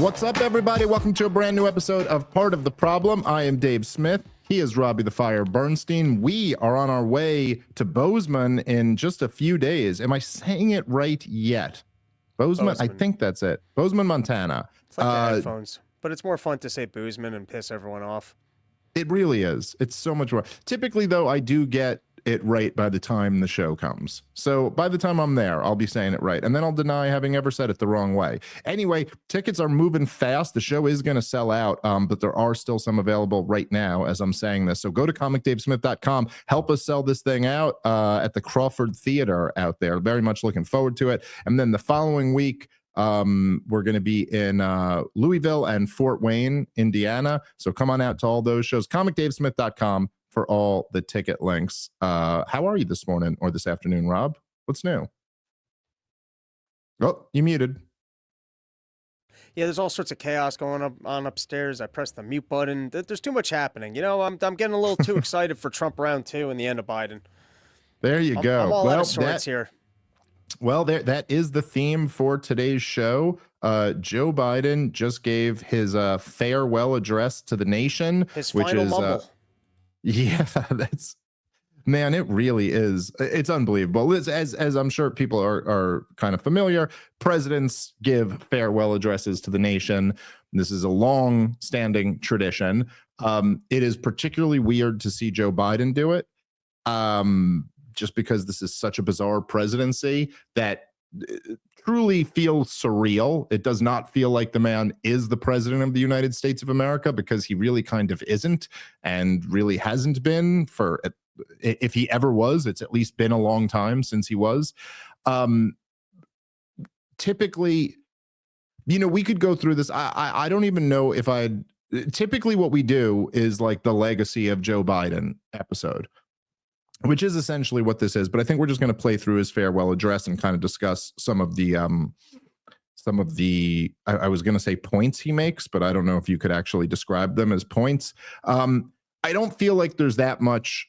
What's up, everybody? Welcome to a brand new episode of Part of the Problem. I am Dave Smith. He is Robbie the Fire Bernstein. We are on our way to Bozeman in just a few days. Am I saying it right yet? Bozeman? I think that's it. Bozeman, Montana. It's like the headphones, but it's more fun to say Bozeman and piss everyone off. It really is. It's so much more. Typically, though, I do get it right by the time the show comes. So by the time I'm there, I'll be saying it right. And then I'll deny having ever said it the wrong way. Anyway, tickets are moving fast. The show is going to sell out, but there are still some available right now as I'm saying this. So go to comicdavesmith.com. Help us sell this thing out at the Crawford Theater out there. Very much looking forward to it. And then the following week, we're going to be in Louisville and Fort Wayne, Indiana. So come on out to all those shows. comicdavesmith.com for all the ticket links. How are you this morning or this afternoon, Rob? What's new? Oh, you muted. Yeah, there's all sorts of chaos going on upstairs. I pressed the mute button. There's too much happening. You know, I'm getting a little too excited for Trump round 2 and the end of Biden. There you go. I'm all out of sorts here. Well, that is the theme for today's show. Joe Biden just gave his farewell address to the nation. His final mumble. Yeah, that's, man, it really is. It's unbelievable. As I'm sure people are kind of familiar, presidents give farewell addresses to the nation. This is a long-standing tradition. It is particularly weird to see Joe Biden do it. Just because this is such a bizarre presidency that truly feels surreal. It does not feel like the man is the president of the United States of America, because he really kind of isn't and really hasn't been for, if he ever was, it's at least been a long time since he was. Typically, you know, we could go through this. I don't even know if typically what we do is like the legacy of Joe Biden episode, which is essentially what this is. But I think we're just going to play through his farewell address and kind of discuss some of the I was going to say points he makes, but I don't know if you could actually describe them as points. I don't feel like there's that much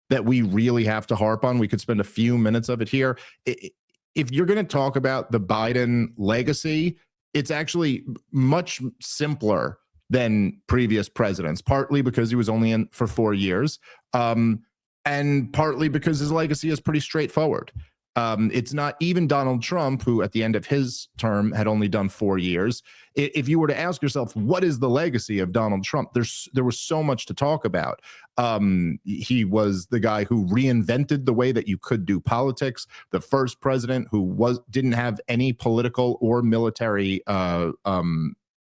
that we really have to harp on. We could spend a few minutes of it here. If you're going to talk about the Biden legacy, it's actually much simpler than previous presidents, partly because he was only in for 4 years. And partly because his legacy is pretty straightforward. It's not even Donald Trump, who at the end of his term had only done 4 years. If you were to ask yourself, what is the legacy of Donald Trump? There was so much to talk about. He was the guy who reinvented the way that you could do politics, the first president who didn't have any political or military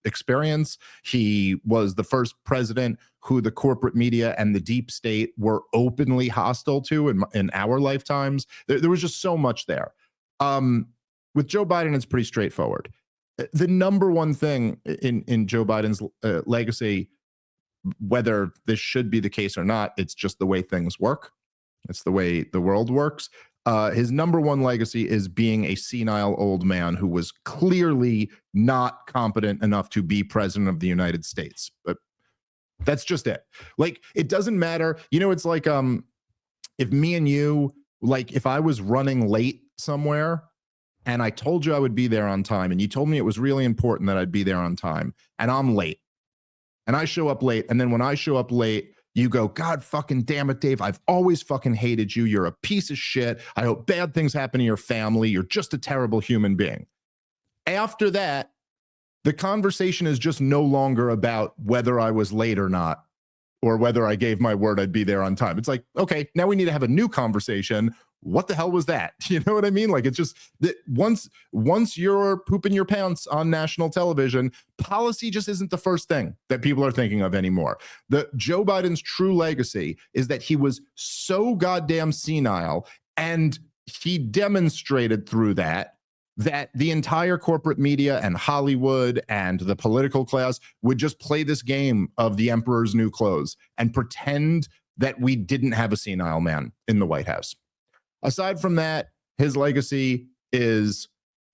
experience. He was the first president who the corporate media and the deep state were openly hostile to in our lifetimes. There was just so much there. With Joe Biden, it's pretty straightforward. The number one thing in Joe Biden's legacy, whether this should be the case or not, it's just the way things work. It's the way the world works. His number one legacy is being a senile old man who was clearly not competent enough to be president of the United States. But that's just it. Like, it doesn't matter. You know, it's like if me and you, like if I was running late somewhere and I told you I would be there on time and you told me it was really important that I'd be there on time and I'm late and I show up late, and then when I show up late, you go, God fucking damn it, Dave, I've always fucking hated you. You're a piece of shit. I hope bad things happen to your family. You're just a terrible human being. After that, the conversation is just no longer about whether I was late or not, or whether I gave my word I'd be there on time. It's like, okay, now we need to have a new conversation. What the hell was that? You know what I mean? Like, it's just that once you're pooping your pants on national television, policy just isn't the first thing that people are thinking of anymore. The Joe Biden's true legacy is that he was so goddamn senile, and he demonstrated through that the entire corporate media and Hollywood and the political class would just play this game of the emperor's new clothes and pretend that we didn't have a senile man in the White House. Aside from that, his legacy is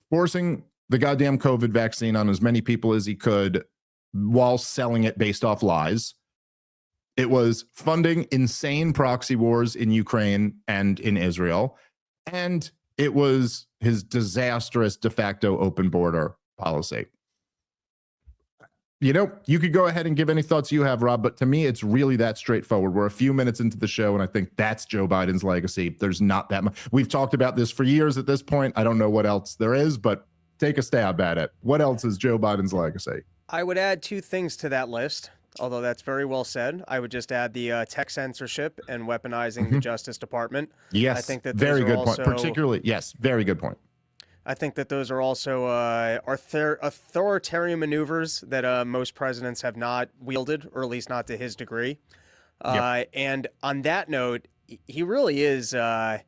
forcing the goddamn COVID vaccine on as many people as he could while selling it based off lies. It was funding insane proxy wars in Ukraine and in Israel. And it was his disastrous de facto open border policy. You could go ahead and give any thoughts you have, Rob, but to me, it's really that straightforward. We're a few minutes into the show, and I think that's Joe Biden's legacy. There's not that much. We've talked about this for years at this point. I don't know what else there is, but take a stab at it. What else is Joe Biden's legacy? I would add two things to that list, although that's very well said. I would just add the tech censorship and weaponizing the Justice Department. Yes, I think that very good also, point. Particularly, yes, very good point. I think that those are also authoritarian maneuvers that most presidents have not wielded, or at least not to his degree. And on that note, he really is. I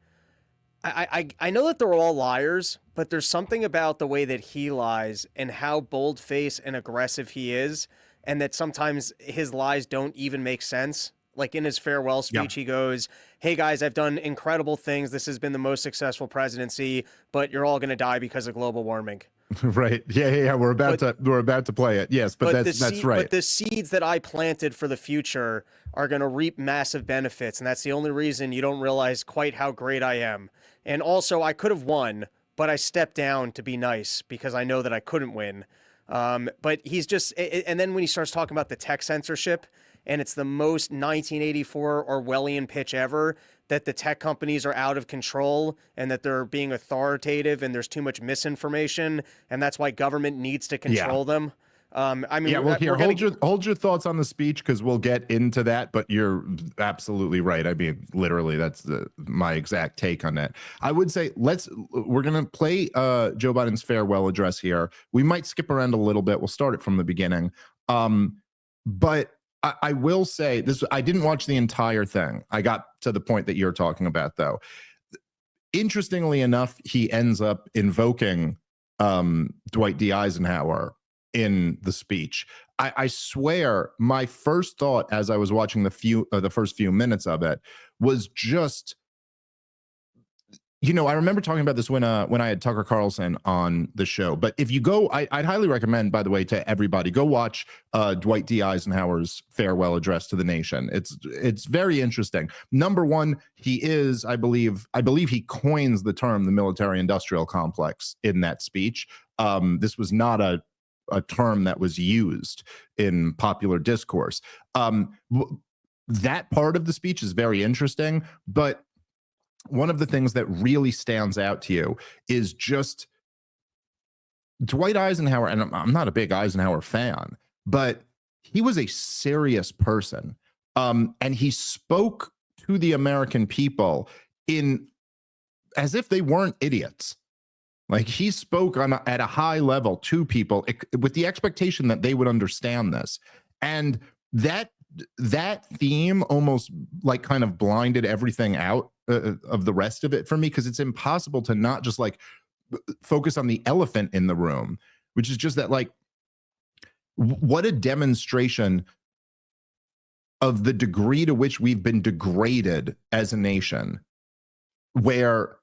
know that they're all liars, but there's something about the way that he lies and how bold-faced and aggressive he is, and that sometimes his lies don't even make sense. Like in his farewell speech, he goes, "Hey guys, I've done incredible things. This has been the most successful presidency, but you're all going to die because of global warming." Right. Yeah. We're about to play it. Yes, but that's right. But the seeds that I planted for the future are going to reap massive benefits, and that's the only reason you don't realize quite how great I am. And also, I could have won, but I stepped down to be nice because I know that I couldn't win. But he's just, and then when he starts talking about the tech censorship, and it's the most 1984 Orwellian pitch ever, that the tech companies are out of control and that they're being authoritative and there's too much misinformation, and that's why government needs to control them. Hold your thoughts on the speech because we'll get into that, but you're absolutely right. I mean, literally, that's my exact take on that. I would say we're going to play Joe Biden's farewell address here. We might skip around a little bit. We'll start it from the beginning. But I will say this, I didn't watch the entire thing. I got to the point that you're talking about, though. Interestingly enough, he ends up invoking Dwight D. Eisenhower in the speech. I swear my first thought as I was watching the first few minutes of it was just, I remember talking about this when I had Tucker Carlson on the show. But if you go, I'd highly recommend, by the way, to everybody, go watch Dwight D. Eisenhower's farewell address to the nation. It's very interesting. Number one, he is, I believe he coins the term the military-industrial complex in that speech. This was not a term that was used in popular discourse. That part of the speech is very interesting, but one of the things that really stands out to you is just Dwight Eisenhower, and I'm not a big Eisenhower fan, but he was a serious person. And he spoke to the American people as if they weren't idiots. Like, he spoke at a high level to people with the expectation that they would understand this. And that theme almost like kind of blinded everything out of the rest of it for me, because it's impossible to not just like focus on the elephant in the room, which is just that, like, what a demonstration of the degree to which we've been degraded as a nation, where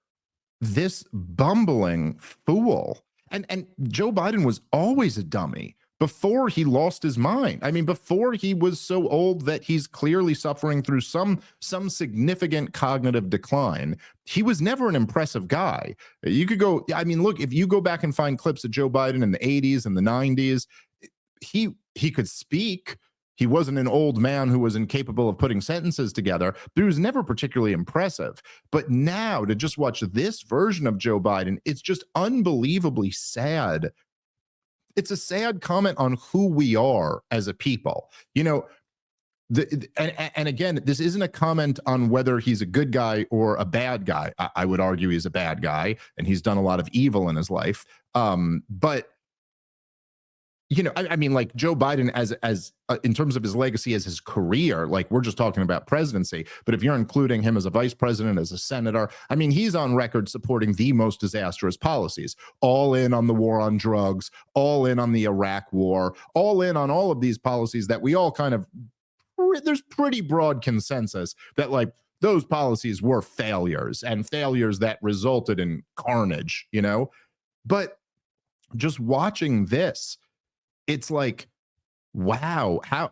this bumbling fool, and Joe Biden was always a dummy before he lost his mind. I mean, before he was so old that he's clearly suffering through some significant cognitive decline, he was never an impressive guy. You could go, I mean, look, if you go back and find clips of Joe Biden in the 80s and the 90s, he could speak. He wasn't an old man who was incapable of putting sentences together, but he was never particularly impressive. But now to just watch this version of Joe Biden, it's just unbelievably sad. It's a sad comment on who we are as a people. And again, this isn't a comment on whether he's a good guy or a bad guy. I would argue he's a bad guy, and he's done a lot of evil in his life. But I mean, like, Joe Biden as in terms of his legacy as his career, like, we're just talking about presidency, but if you're including him as a vice president, as a senator, I mean, he's on record supporting the most disastrous policies, all in on the war on drugs, all in on the Iraq war, all in on all of these policies that we all kind of, there's pretty broad consensus that, like, those policies were failures, and failures that resulted in carnage, but just watching this, it's like, wow, how,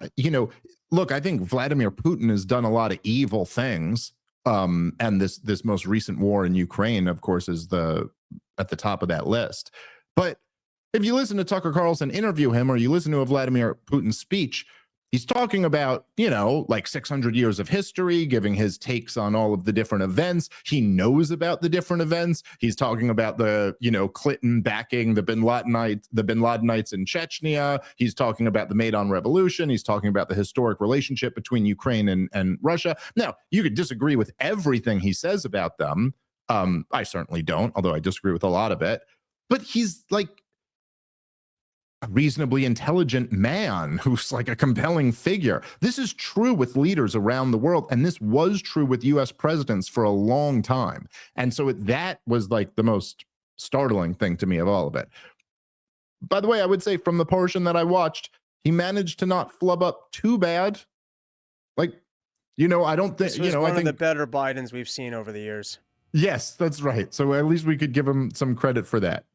look, I think Vladimir Putin has done a lot of evil things. And this most recent war in Ukraine, of course, is at the top of that list. But if you listen to Tucker Carlson interview him, or you listen to a Vladimir Putin's speech, he's talking about, like 600 years of history, giving his takes on all of the different events. He knows about the different events. He's talking about the, Clinton backing the Bin Ladenites in Chechnya. He's talking about the Maidan Revolution. He's talking about the historic relationship between Ukraine and Russia. Now, you could disagree with everything he says about them. I certainly don't, although I disagree with a lot of it. But he's like a reasonably intelligent man who's like a compelling figure. This is true with leaders around the world, and this was true with US presidents for a long time. And so that was like the most startling thing to me of all of it. By the way, I would say from the portion that I watched, he managed to not flub up too bad. Like, I don't think, this was one of the better Bidens we've seen over the years. Yes, that's right. So at least we could give him some credit for that.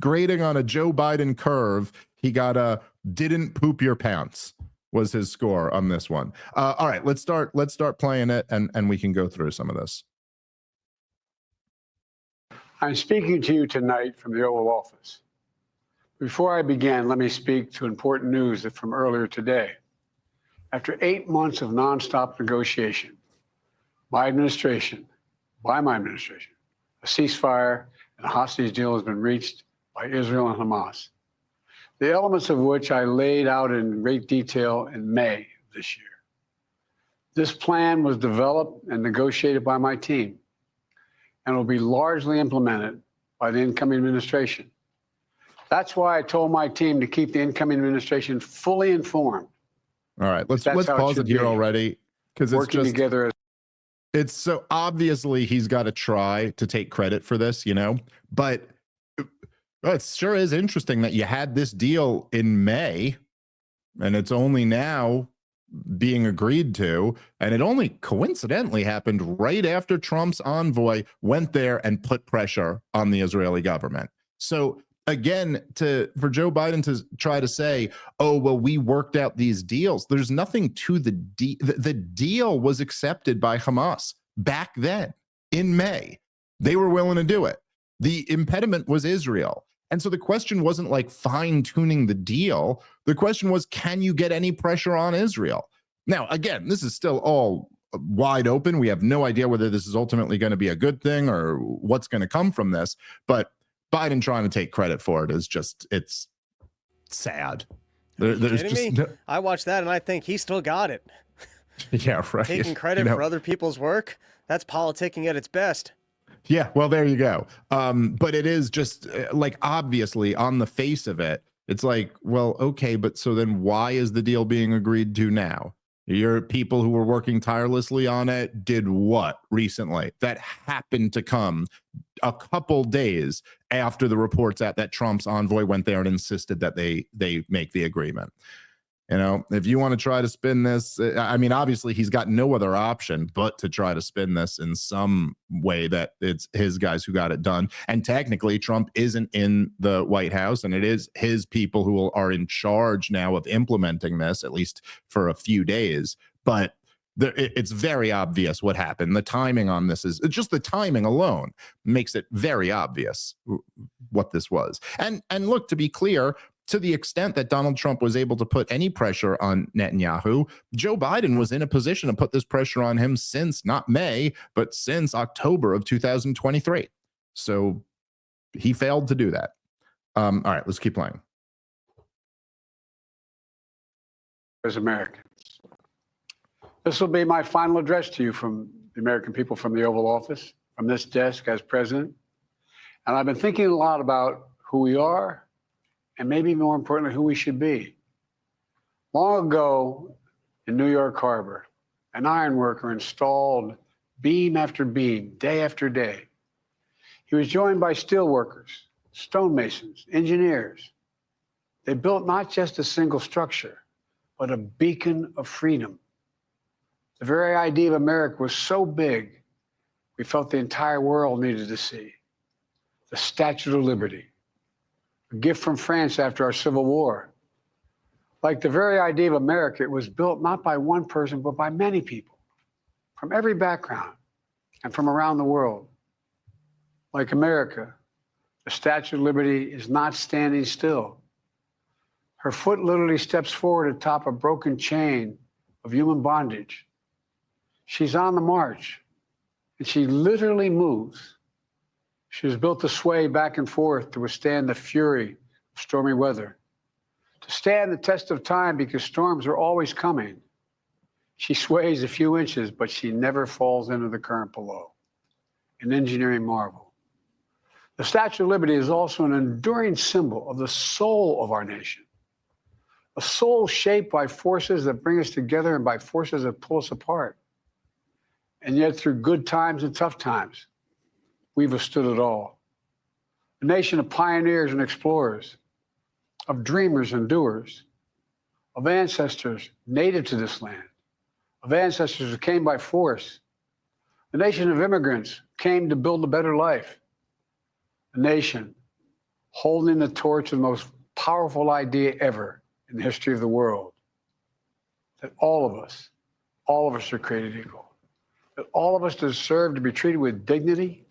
Grading on a Joe Biden curve, he got a "didn't poop your pants" was his score on this one. All right, let's start playing it, and we can go through some of this. I'm speaking to you tonight from the Oval Office. Before I begin, let me speak to important news from earlier today. After 8 months of nonstop negotiation, by my administration, a ceasefire and a hostage deal has been reached by Israel and Hamas, the elements of which I laid out in great detail in May of this year. This plan was developed and negotiated by my team and will be largely implemented by the incoming administration. That's why I told my team to keep the incoming administration fully informed. All right, let's pause it here already, because it's working together. It's so obviously he's got to try to take credit for this, but it sure is interesting that you had this deal in May and it's only now being agreed to. And it only coincidentally happened right after Trump's envoy went there and put pressure on the Israeli government. So again, for Joe Biden to try to say, oh, well, we worked out these deals. There's nothing to the deal was accepted by Hamas back then in May. They were willing to do it. The impediment was Israel. And so the question wasn't like fine tuning the deal. The question was, can you get any pressure on Israel? Now, again, this is still all wide open. We have no idea whether this is ultimately going to be a good thing or what's going to come from this. But Biden trying to take credit for it is just, it's sad. There's just I watched that and I think he still got it. Yeah, right. Taking credit for other people's work, that's politicking at its best. Yeah, well, there you go. But it is just like, obviously on the face of it, it's like, well, okay, but so then why is the deal being agreed to now? Your people who were working tirelessly on it did what recently? That happened to come a couple days after the reports out that Trump's envoy went there and insisted that they make the agreement. If you want to try to spin this, I mean, obviously he's got no other option but to try to spin this in some way that it's his guys who got it done. And technically Trump isn't in the White House, and it is his people who are in charge now of implementing this, at least for a few days. But it's very obvious what happened. The timing on this is just the timing alone makes it very obvious what this was. And look, to be clear, to the extent that Donald Trump was able to put any pressure on Netanyahu, Joe Biden was in a position to put this pressure on him since not May, but since October of 2023. So he failed to do that. All right, let's keep playing. As Americans, this will be my final address to you from the American people from the Oval Office, from this desk as president. And I've been thinking a lot about who we are, and maybe more importantly, who we should be. Long ago in New York Harbor, an iron worker installed beam after beam, day after day. He was joined by steel workers, stonemasons, engineers. They built not just a single structure, but a beacon of freedom. The very idea of America was so big, we felt the entire world needed to see. The Statue of Liberty, a gift from France after our Civil War. Like the very idea of America, it was built not by one person, but by many people from every background and from around the world. Like America, The Statue of Liberty is not standing still. Her foot literally steps forward atop a broken chain of human bondage. She's on the march, and she literally moves. She was built to sway back and forth to withstand the fury of stormy weather, to stand the test of time because storms are always coming. She sways a few inches, but she never falls into the current below. An engineering marvel. The Statue of Liberty is also an enduring symbol of the soul of our nation, a soul shaped by forces that bring us together and by forces that pull us apart. And yet, through good times and tough times, we've withstood it all. A nation of pioneers and explorers, of dreamers and doers, of ancestors native to this land, of ancestors who came by force. A nation of immigrants came to build a better life. A nation holding the torch of the most powerful idea ever in the history of the world, that all of us are created equal, that all of us deserve to be treated with dignity,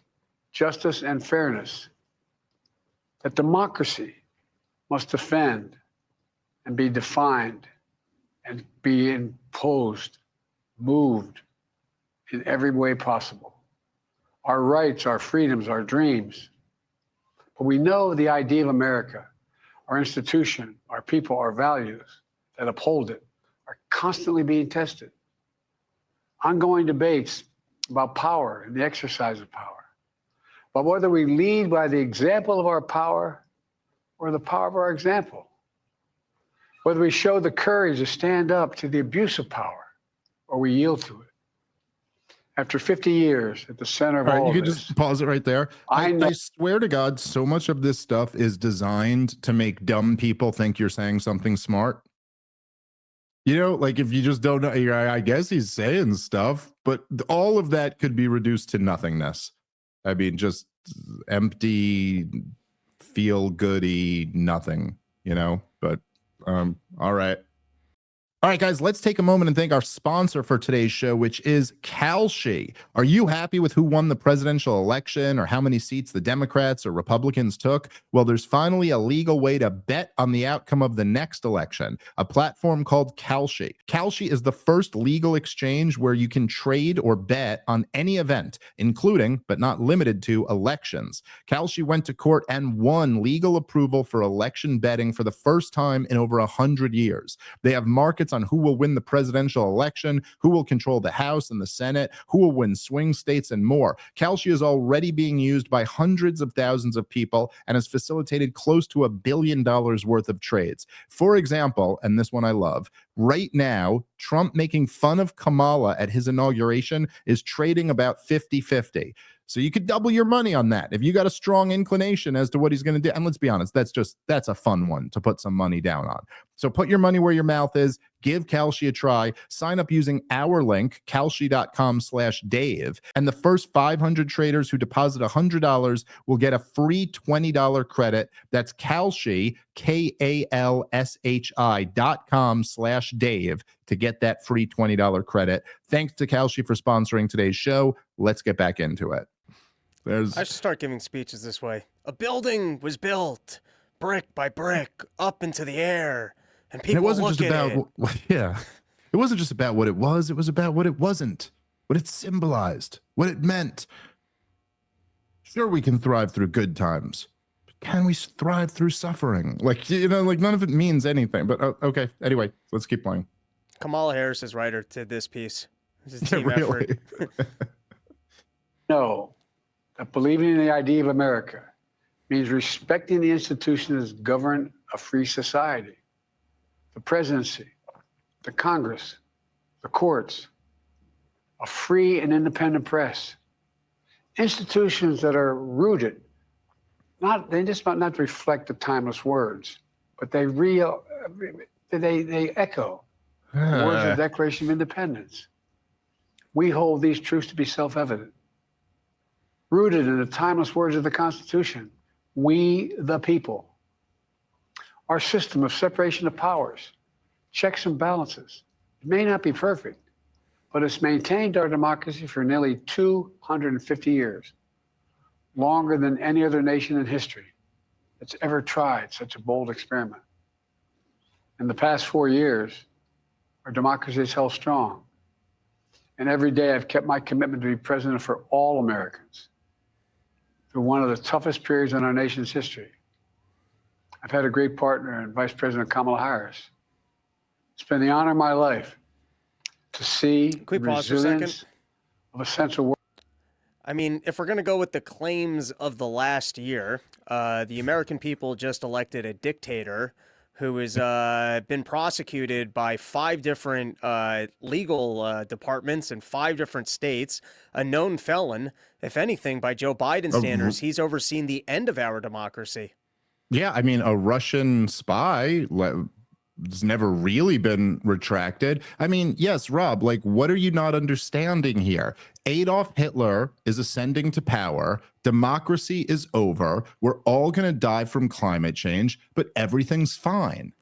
justice, and fairness, that democracy must defend and be defined and be imposed, moved in every way possible. Our rights, our freedoms, our dreams. But we know the idea of America, our institution, our people, our values that uphold it are constantly being tested. Ongoing debates about power and the exercise of power. But whether we lead by the example of our power or the power of our example, whether we show the courage to stand up to the abuse of power or we yield to it. After 50 years at the center of all you of could this, just pause it right there. I swear to God, so much of this stuff is designed to make dumb people think you're saying something smart. You know, like if you just don't know, I guess he's saying stuff, but all of that could be reduced to nothingness. I mean, just empty, feel-goody nothing, you know? But, all right. All right, guys, let's take a moment and thank our sponsor for today's show, which is Kalshi. Are you happy with who won the presidential election or how many seats the Democrats or Republicans took? Well, there's finally a legal way to bet on the outcome of the next election, a platform called Kalshi. Kalshi is the first legal exchange where you can trade or bet on any event, including, but not limited to, elections. Kalshi went to court and won legal approval for election betting for the first time in over 100 years. They have markets on who will win the presidential election, who will control the House and the Senate, who will win swing states, and more. Kalshi is already being used by hundreds of thousands of people and has facilitated close to $1 billion worth of trades. For example, and this one I love, right now, Trump making fun of Kamala at his inauguration is trading about 50-50. So you could double your money on that if you got a strong inclination as to what he's going to do. And let's be honest, that's a fun one to put some money down on. So put your money where your mouth is. Give Kalshi a try. Sign up using our link, kalshi.com/Dave. And the first 500 traders who deposit $100 will get a free $20 credit. That's Kalshi, KALSHI.com/Dave to get that free $20 credit. Thanks to Kalshi for sponsoring today's show. Let's get back into it. I should start giving speeches this way. A building was built, brick by brick, up into the air, and people look at it. Yeah. It wasn't just about what it was about what it wasn't, what it symbolized, what it meant. Sure, we can thrive through good times, but can we thrive through suffering? Like, you know, like none of it means anything, but okay. Anyway, let's keep playing. Kamala Harris is writer to this piece. It's a team effort. No. That believing in the idea of America means respecting the institutions that govern a free society. The presidency, the Congress, the courts, a free and independent press. Institutions that are rooted, they just not reflect the timeless words, but they echo the words of the Declaration of Independence. We hold these truths to be self-evident. Rooted in the timeless words of the Constitution, we the people. Our system of separation of powers, checks and balances, it may not be perfect, but it's maintained our democracy for nearly 250 years. longer than any other nation in history that's ever tried such a bold experiment. In the past 4 years, our democracy has held strong. And every day I've kept my commitment to be president for all Americans through one of the toughest periods in our nation's history. I've had a great partner in Vice President Kamala Harris. It's been the honor of my life to see the resilience of essential work. I mean, if we're going to go with the claims of the last year, the American people just elected a dictator who has been prosecuted by 5 different legal departments in 5 different states, a known felon. If anything, by Joe Biden standards, he's overseen the end of our democracy. Yeah, I mean, a Russian spy has never really been retracted. I mean, yes, Rob, like, what are you not understanding here? Adolf Hitler is ascending to power. Democracy is over. We're all going to die from climate change, but everything's fine.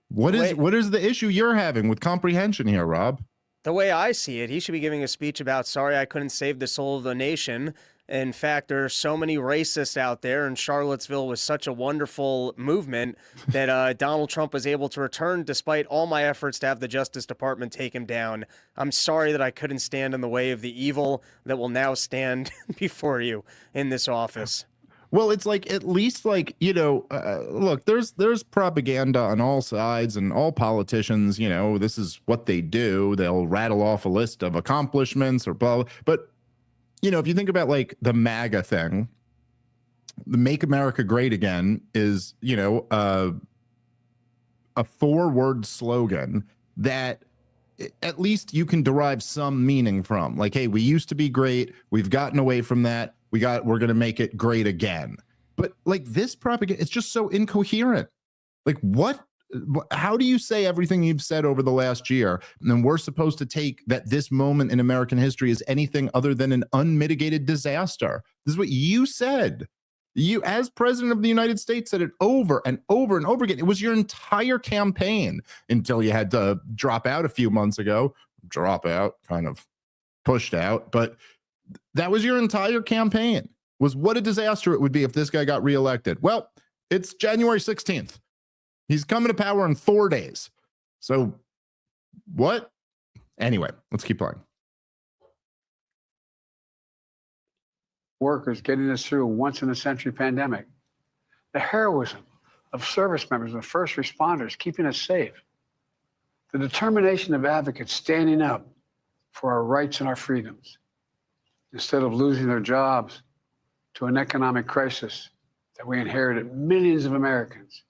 What is the issue you're having with comprehension here, Rob? The way I see it, he should be giving a speech about, sorry, I couldn't save the soul of the nation. In fact, there are so many racists out there, and Charlottesville was such a wonderful movement that Donald Trump was able to return despite all my efforts to have the Justice Department take him down. I'm sorry that I couldn't stand in the way of the evil that will now stand before you in this office. Well, it's like, at least, like, you know, look, there's propaganda on all sides, and all politicians, you know, this is what they do. They'll rattle off a list of accomplishments or blah, but you know, if you think about like the MAGA thing, the Make America Great Again is, you know, a 4-word slogan that at least you can derive some meaning from. Like, hey, we used to be great. We've gotten away from that. We're going to make it great again. But like this propaganda, it's just so incoherent. Like, what? How do you say everything you've said over the last year, and then we're supposed to take that this moment in American history is anything other than an unmitigated disaster? This is what you said. You, as president of the United States, said it over and over and over again. It was your entire campaign until you had to drop out a few months ago. Drop out, kind of pushed out, but that was your entire campaign, was what a disaster it would be if this guy got reelected. Well, it's January 16th. He's coming to power in 4 days. So what? Anyway, let's keep going. Workers getting us through a once-in-a-century pandemic. The heroism of service members and first responders keeping us safe. The determination of advocates standing up for our rights and our freedoms instead of losing their jobs to an economic crisis that we inherited. Millions of Americans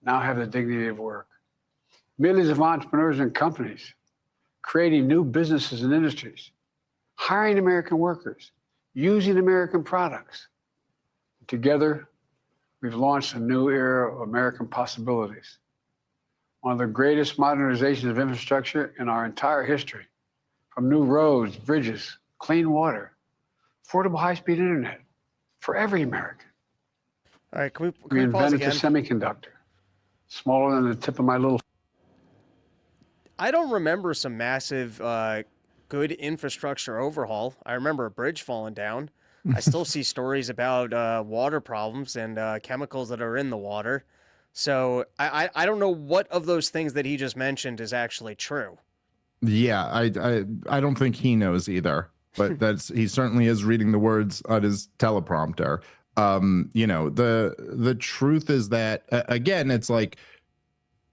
now have the dignity of work. Millions of entrepreneurs and companies creating new businesses and industries, hiring American workers, using American products. Together, we've launched a new era of American possibilities. One of the greatest modernizations of infrastructure in our entire history, from new roads, bridges, clean water, affordable high-speed internet for every American. All right, can we pause invented again? the semiconductor, smaller than the tip of my little. I don't remember some massive good infrastructure overhaul. I remember a bridge falling down. I still see stories about water problems and chemicals that are in the water. So I don't know what of those things that he just mentioned is actually true. Yeah, I don't think he knows either, but he certainly is reading the words on his teleprompter. You know, the truth is that again, it's like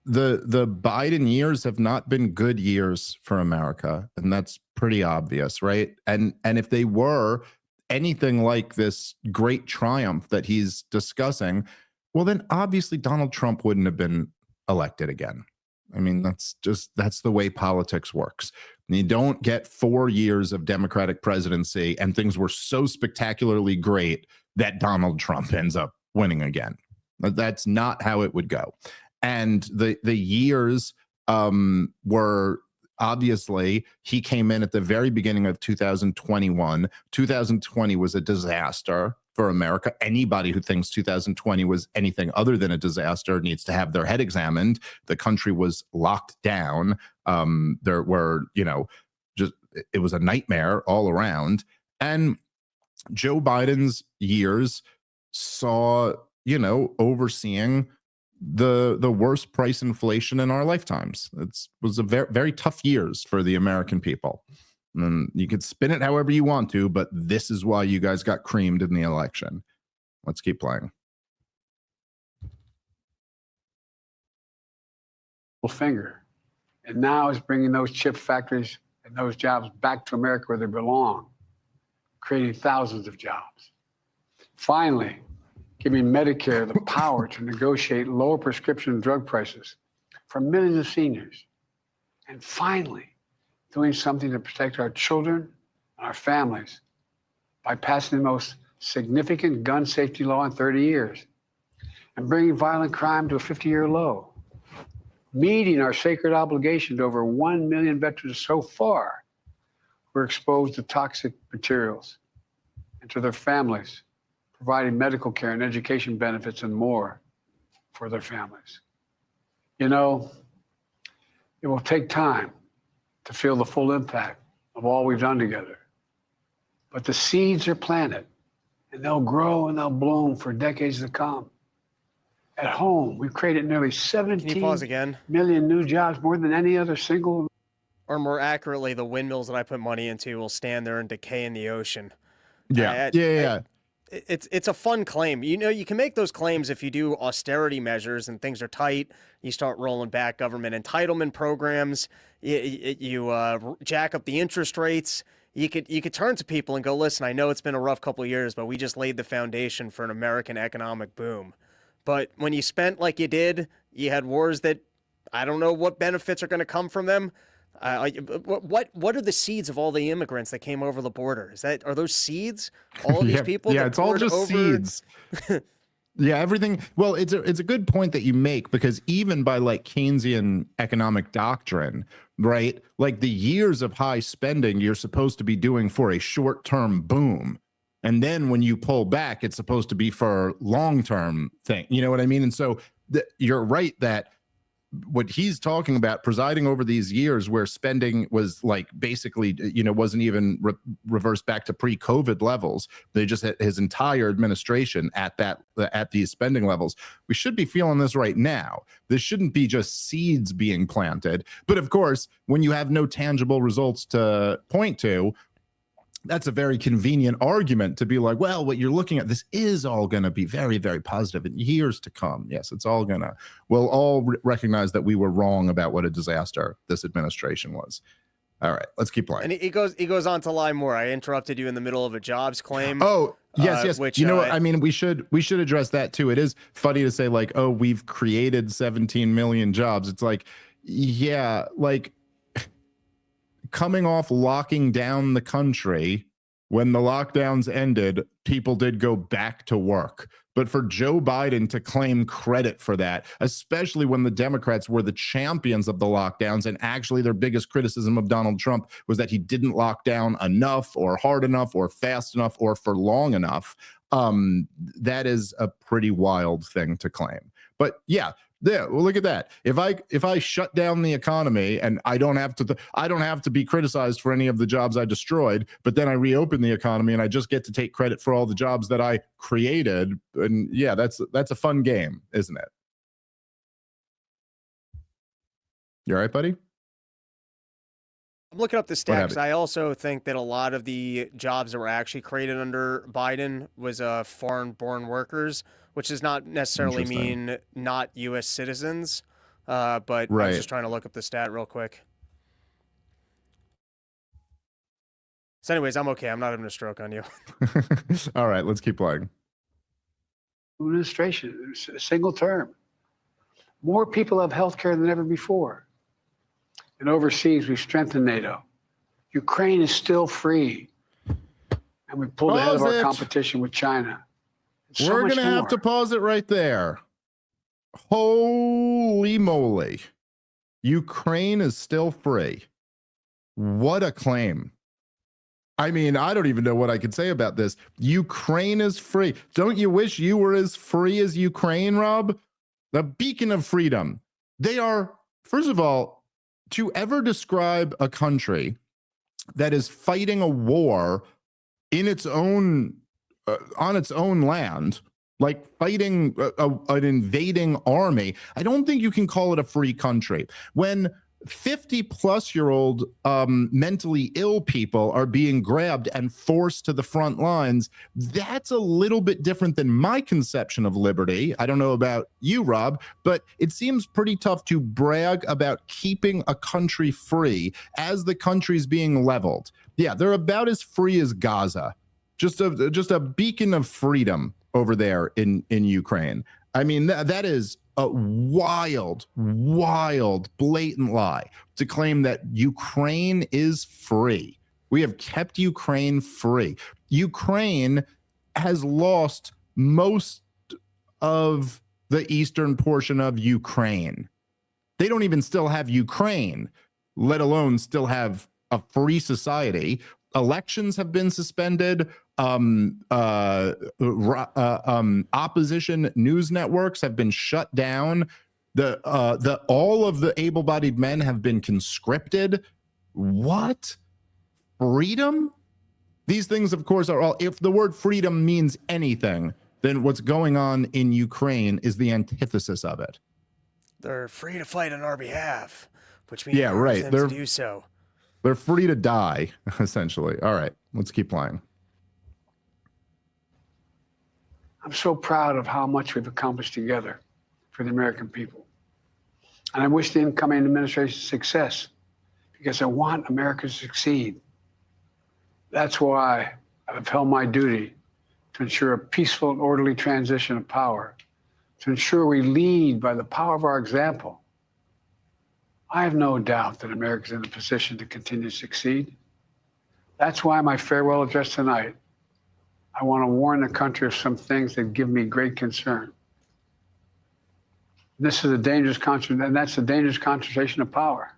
the Biden years have not been good years for America, and that's pretty obvious, right? And if they were anything like this great triumph that he's discussing, well, then obviously Donald Trump wouldn't have been elected again. I mean, that's the way politics works. You don't get 4 years of Democratic presidency and things were so spectacularly great that Donald Trump ends up winning again. That's not how it would go. And the years were obviously, he came in at the very beginning of 2021. 2020 was a disaster for America. Anybody who thinks 2020 was anything other than a disaster needs to have their head examined. The country was locked down. There were, you know, just it was a nightmare all around. And Joe Biden's years saw, overseeing the worst price inflation in our lifetimes. It was a very, very tough years for the American people. And you could spin it however you want to, but this is why you guys got creamed in the election. Let's keep playing. Finger. And now is bringing those chip factories and those jobs back to America where they belong, creating thousands of jobs. Finally, giving Medicare the power to negotiate lower prescription drug prices for millions of seniors. And finally, doing something to protect our children and our families by passing the most significant gun safety law in 30 years and bringing violent crime to a 50-year low. Meeting our sacred obligation to over 1 million veterans so far who are exposed to toxic materials, and to their families, providing medical care and education benefits and more for their families. It will take time to feel the full impact of all we've done together. But the seeds are planted, and they'll grow and they'll bloom for decades to come. At home, we've created nearly 17 million new jobs, more than any other single. Or more accurately, the windmills that I put money into will stand there and decay in the ocean. Yeah. It's a fun claim. You can make those claims if you do austerity measures and things are tight. You start rolling back government entitlement programs. You jack up the interest rates. You could turn to people and go, listen, I know it's been a rough couple of years, but we just laid the foundation for an American economic boom. But when you spent like you did, you had wars that I don't know what benefits are going to come from them. What are the seeds of all the immigrants that came over the border? Are those seeds? All of these people? Yeah, it's all just seeds. Yeah, everything. Well, it's a good point that you make, because even by like Keynesian economic doctrine, right? Like the years of high spending you're supposed to be doing for a short-term boom. And then when you pull back, it's supposed to be for long-term thing. You know what I mean? And so you're right that what he's talking about, presiding over these years where spending was like basically, wasn't even reversed back to pre-COVID levels. They just had his entire administration at these spending levels. We should be feeling this right now. This shouldn't be just seeds being planted. But of course, when you have no tangible results to point to, that's a very convenient argument to be like, well, what you're looking at, this is all going to be very, very positive in years to come. Yes, we'll all recognize that we were wrong about what a disaster this administration was. All right, let's keep playing. And he goes on to lie more. I interrupted you in the middle of a jobs claim. Oh, yes. Which, what? I mean, we should address that too. It is funny to say like, oh, we've created 17 million jobs. It's like, yeah, like, coming off locking down the country, when the lockdowns ended, people did go back to work. But for Joe Biden to claim credit for that, especially when the Democrats were the champions of the lockdowns, and actually their biggest criticism of Donald Trump was that he didn't lock down enough or hard enough or fast enough or for long enough, that is a pretty wild thing to claim. But yeah, well, look at that. If I shut down the economy and I don't have to be criticized for any of the jobs I destroyed, but then I reopen the economy and I just get to take credit for all the jobs that I created. And yeah, that's a fun game, isn't it? You all right, buddy? I'm looking up the stats. I also think that a lot of the jobs that were actually created under Biden was foreign-born workers, which does not necessarily mean not U.S. citizens. But right. I was just trying to look up the stat real quick. So anyways, I'm okay. I'm not having a stroke on you. All right, let's keep playing. Administration, a single term. More people have health care than ever before. And overseas, we've strengthened NATO. Ukraine is still free. And we pulled ahead of our competition with China. We're going to have to pause it right there. Holy moly. Ukraine is still free. What a claim. I mean, I don't even know what I could say about this. Ukraine is free. Don't you wish you were as free as Ukraine, Rob? The beacon of freedom. They are, first of all, to ever describe a country that is fighting a war in its own on its own land, like fighting an invading army, I don't think you can call it a free country. When 50-plus-year-old mentally ill people are being grabbed and forced to the front lines, that's a little bit different than my conception of liberty. I don't know about you, Rob, but it seems pretty tough to brag about keeping a country free as the country's being leveled. Yeah, they're about as free as Gaza. Just a beacon of freedom over there in Ukraine. I mean, that is a wild, blatant lie to claim that Ukraine is free. We have kept Ukraine free. Ukraine has lost most of the eastern portion of Ukraine. They don't even still have Ukraine, let alone still have a free society. Elections have been suspended. Opposition news networks have been shut down. All of the able-bodied men have been conscripted. What? Freedom? These things, of course, are all. If the word freedom means anything, then what's going on in Ukraine is the antithesis of it. They're free to fight on our behalf, which means right. Them to do so. They're free to die, essentially. All right, let's keep playing. I'm so proud of how much we've accomplished together for the American people. And I wish the incoming administration success because I want America to succeed. That's why I've held my duty to ensure a peaceful and orderly transition of power, to ensure we lead by the power of our example. I have no doubt that America's in a position to continue to succeed. That's why my farewell address tonight, I want to warn the country of some things that give me great concern. This is a dangerous and that's a dangerous concentration of power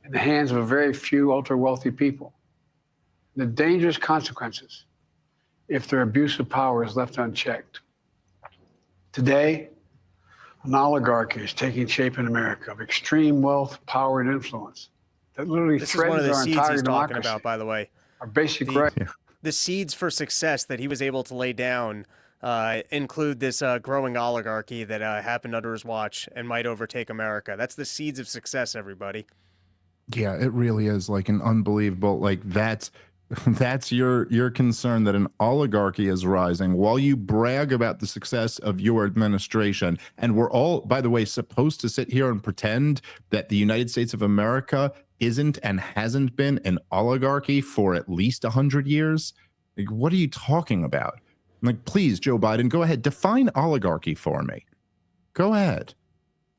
in the hands of a very few ultra-wealthy people. The dangerous consequences if their abuse of power is left unchecked. Today, an oligarchy is taking shape in America of extreme wealth, power, and influence that literally threatens our entire democracy. About, by the way, our basic right. The seeds for success that he was able to lay down include this growing oligarchy that happened under his watch and might overtake America. That's the seeds of success, everybody. Yeah, it really is like an unbelievable, like that's your concern that an oligarchy is rising while you brag about the success of your administration. And we're all, by the way, supposed to sit here and pretend that the United States of America isn't and hasn't been an oligarchy for at least 100 years. Like, what are you talking about? Like, please, Joe Biden, go ahead, define oligarchy for me. Go ahead.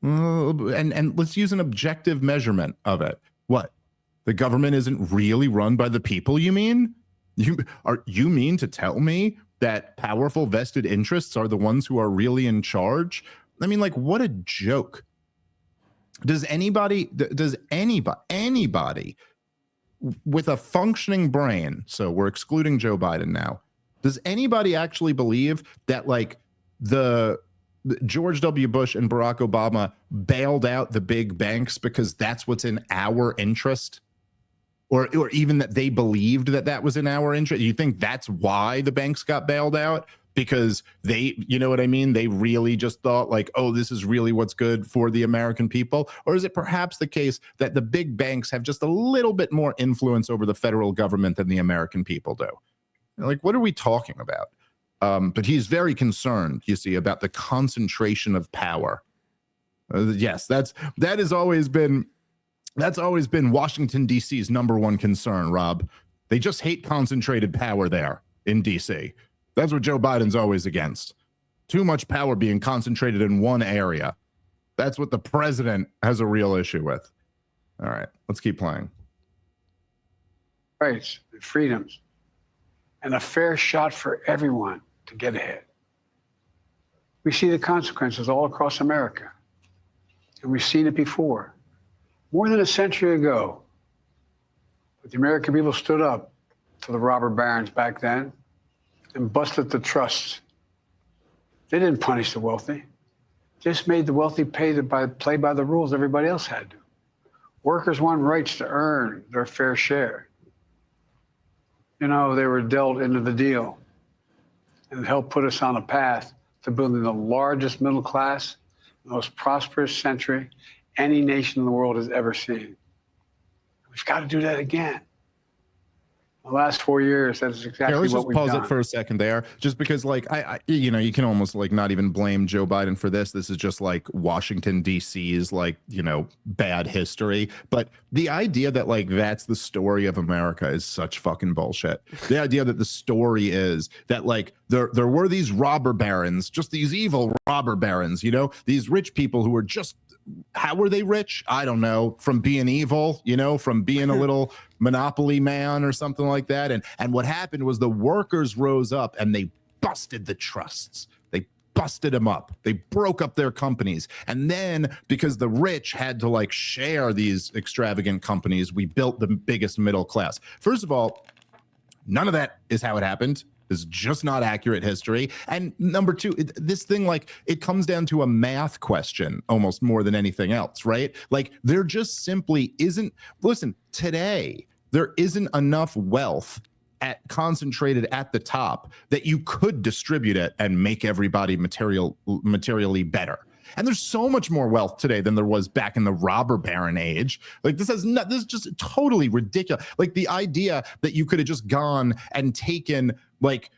And let's use an objective measurement of it. What? The government isn't really run by the people, you mean? You mean to tell me that powerful vested interests are the ones who are really in charge? I mean, like, what a joke. Does anybody with a functioning brain, so we're excluding Joe Biden now, does anybody actually believe that, like, the George W. Bush and Barack Obama bailed out the big banks because that's what's in our interest? Or even that they believed that that was in our interest? You think that's why the banks got bailed out? Because they, you know what I mean? They really just thought like, oh, this is really what's good for the American people? Or is it perhaps the case that the big banks have just a little bit more influence over the federal government than the American people do? Like, what are we talking about? But he's very concerned, you see, about the concentration of power. Yes, that's always been Washington, D.C.'s number one concern, Rob. They just hate concentrated power there in D.C. That's what Joe Biden's always against. Too much power being concentrated in one area. That's what the president has a real issue with. All right, let's keep playing. Rights and freedoms and a fair shot for everyone to get ahead. We see the consequences all across America, and we've seen it before. More than a century ago, the American people stood up to the robber barons back then and busted the trusts. They didn't punish the wealthy, just made the wealthy play by the rules everybody else had to. Workers want rights to earn their fair share. You know, they were dealt into the deal and helped put us on a path to building the largest middle class, most prosperous century any nation in the world has ever seen. We've got to do that again. The last 4 years, that's exactly let's what just we've pause done. it for a second there, just because like you know, you can almost like not even blame Joe Biden for this. This is just like Washington DC's like, you know, bad history. But the idea that like that's the story of America is such fucking bullshit. The idea that the story is that like there were these robber barons, just these evil robber barons, you know, these rich people who were just, how were they rich? I don't know, from being evil, you know, from being a little monopoly man or something like that. And what happened was the workers rose up and they busted the trusts. They busted them up. They broke up their companies. And then because the rich had to like share these extravagant companies, we built the biggest middle class. First of all, none of that is how it happened. Is just not accurate history. And number two, this thing, like, it comes down to a math question almost more than anything else, right? Like, there just simply isn't, listen, today, there isn't enough wealth concentrated at the top that you could distribute it and make everybody materially better. And there's so much more wealth today than there was back in the robber baron age. Like, this is just totally ridiculous. Like, the idea that you could have just gone and taken like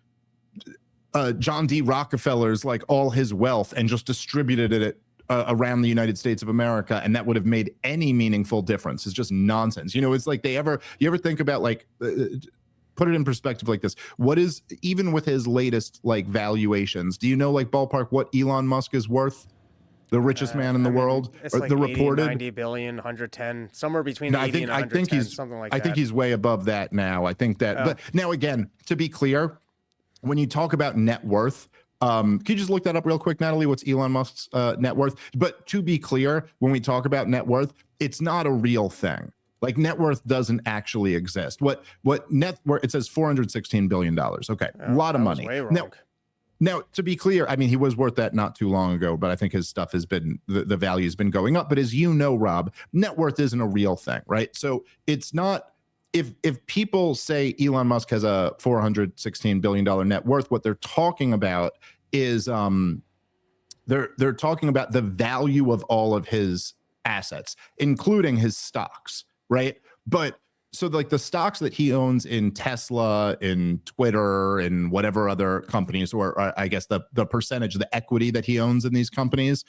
John D. Rockefeller's like all his wealth and just distributed it around the United States of America, and that would have made any meaningful difference is just nonsense. You know, it's like you ever think about like put it in perspective like this. What is, even with his latest like valuations, do you know like ballpark what Elon Musk is worth? The richest man in the world, it's or like the 80, reported 90 billion, 110, somewhere between no, 80 and 110, something like that. I think he's way above that now. I think that, but now again, to be clear, when you talk about net worth, can you just look that up real quick, Natalie? What's Elon Musk's net worth? But to be clear, when we talk about net worth, it's not a real thing. Like, net worth doesn't actually exist. What net worth? It says $416 billion. Okay, a lot of money. Way wrong. Now, to be clear, I mean, he was worth that not too long ago, but I think his stuff has been, the value has been going up. But as you know, Rob, net worth isn't a real thing, right? So it's not, if people say Elon Musk has a $416 billion net worth, what they're talking about is they're talking about the value of all of his assets, including his stocks, right? But so like the stocks that he owns in Tesla, in Twitter, and whatever other companies, or I guess the percentage, the equity that he owns in these companies,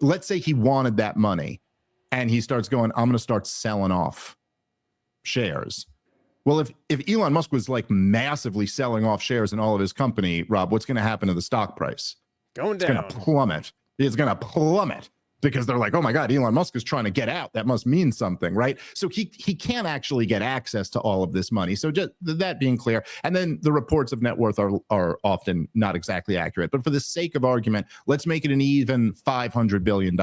let's say he wanted that money and he starts going, I'm going to start selling off shares. Well, if Elon Musk was like massively selling off shares in all of his company, Rob, what's going to happen to the stock price? Going down. It's going to plummet. It's going to plummet. Because they're like, oh my God, Elon Musk is trying to get out. That must mean something, right? So he can't actually get access to all of this money. So just that being clear. And then the reports of net worth are often not exactly accurate. But for the sake of argument, let's make it an even $500 billion,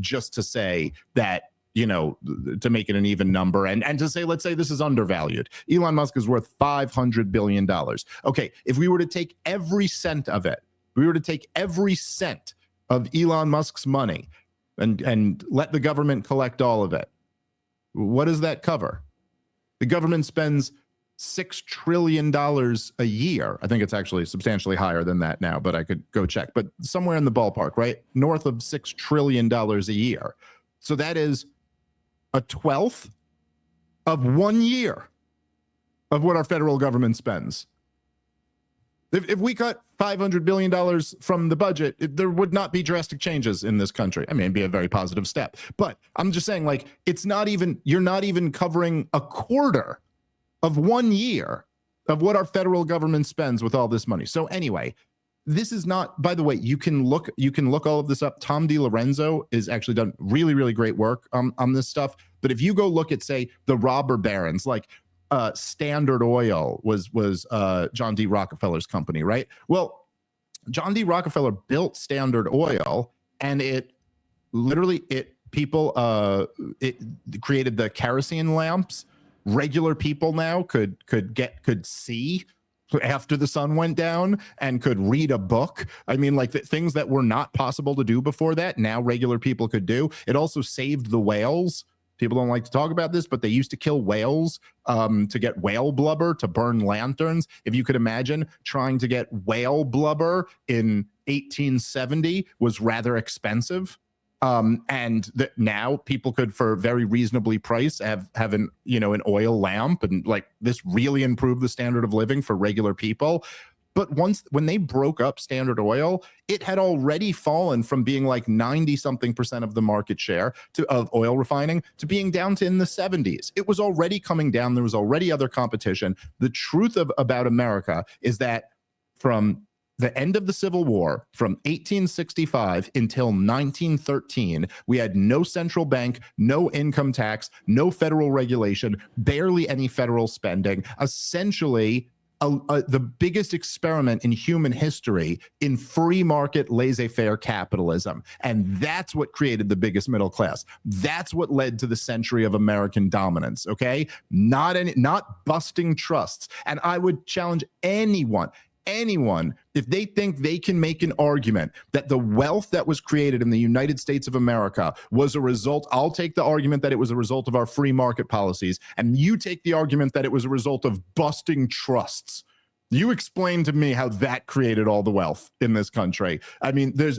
just to say that, you know, to make it an even number, and to say, let's say this is undervalued. Elon Musk is worth $500 billion. Okay, if we were to take every cent of it, we were to take every cent of Elon Musk's money and let the government collect all of it, what does that cover? The government spends $6 trillion a year. I think it's actually substantially higher than that now, but I could go check. But somewhere in the ballpark, right? North of $6 trillion a year. So that is a 1/12 of 1 year of what our federal government spends. If we cut $500 billion from the budget, there would not be drastic changes in this country. I mean, it'd be a very positive step. But I'm just saying, like, you're not even covering a quarter of 1 year of what our federal government spends with all this money. So anyway, this is not, by the way, you can look all of this up. Tom DiLorenzo is actually done really, really great work on this stuff. But if you go look at, say, the robber barons, like, Standard Oil was John D. Rockefeller's company, right? Well, John D. Rockefeller built Standard Oil, and it created the kerosene lamps. Regular people now could see after the sun went down and could read a book. I mean, like, the things that were not possible to do before that, now regular people could do. It also saved the whales. People don't like to talk about this, but they used to kill whales to get whale blubber to burn lanterns. If you could imagine, trying to get whale blubber in 1870 was rather expensive. And now people could, for very reasonably priced, have an oil lamp, and like this really improved the standard of living for regular people. But when they broke up Standard Oil, it had already fallen from being like 90-something% of the market share of oil refining to being down to in the 70s. It was already coming down. There was already other competition. The truth about America is that from the end of the Civil War, from 1865 until 1913, we had no central bank, no income tax, no federal regulation, barely any federal spending, essentially the biggest experiment in human history in free market laissez-faire capitalism. And that's what created the biggest middle class. That's what led to the century of American dominance, okay? Not busting trusts. And I would challenge anyone, if they think they can make an argument that the wealth that was created in the United States of America was a result, I'll take the argument that it was a result of our free market policies, and you take the argument that it was a result of busting trusts. You explain to me how that created all the wealth in this country. I mean, there's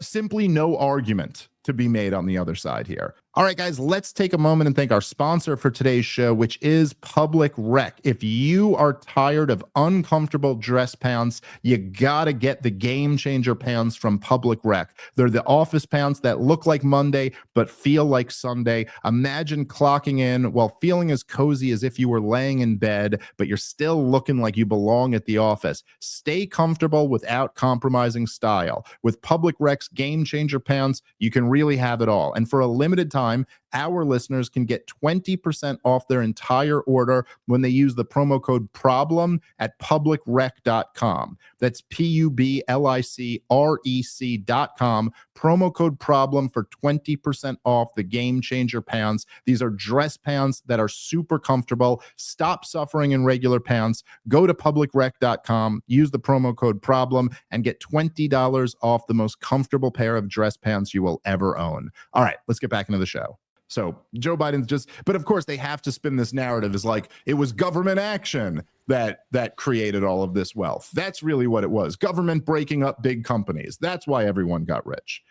simply no argument to be made on the other side here. All right, guys, let's take a moment and thank our sponsor for today's show, which is Public Rec. If you are tired of uncomfortable dress pants, you gotta get the Game Changer pants from Public Rec. They're the office pants that look like Monday but feel like Sunday. Imagine clocking in while feeling as cozy as if you were laying in bed, but you're still looking like you belong at the office. Stay comfortable without compromising style. With Public Rec's Game Changer pants, you can really have it all. And for a limited time, our listeners can get 20% off their entire order when they use the promo code PROBLEM at publicrec.com. That's PUBLICREC.com. Promo code PROBLEM for 20% off the Game Changer pants. These are dress pants that are super comfortable. Stop suffering in regular pants. Go to publicrec.com, use the promo code PROBLEM, and get $20 off the most comfortable pair of dress pants you will ever own. All right, let's get back into the show. So Joe Biden's but of course they have to spin this narrative as like it was government action that created all of this wealth. That's really what it was. Government breaking up big companies. That's why everyone got rich.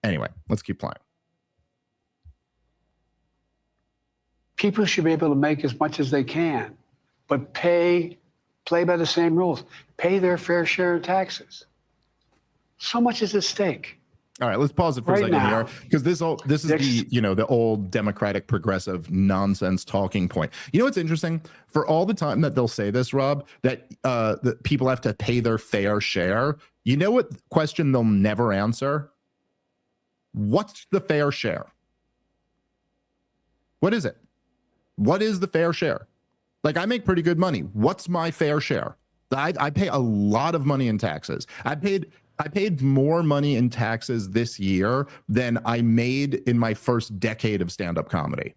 Anyway, let's keep playing. People should be able to make as much as they can, but play by the same rules. Pay their fair share of taxes. So much is at stake. All right, let's pause it for a second here, because this is the old Democratic progressive nonsense talking point. You know what's interesting? For all the time that they'll say this, Rob, that people have to pay their fair share. You know what question they'll never answer? What's the fair share? What is it? What is the fair share? Like, I make pretty good money. What's my fair share? I pay a lot of money in taxes. I paid more money in taxes this year than I made in my first decade of stand-up comedy.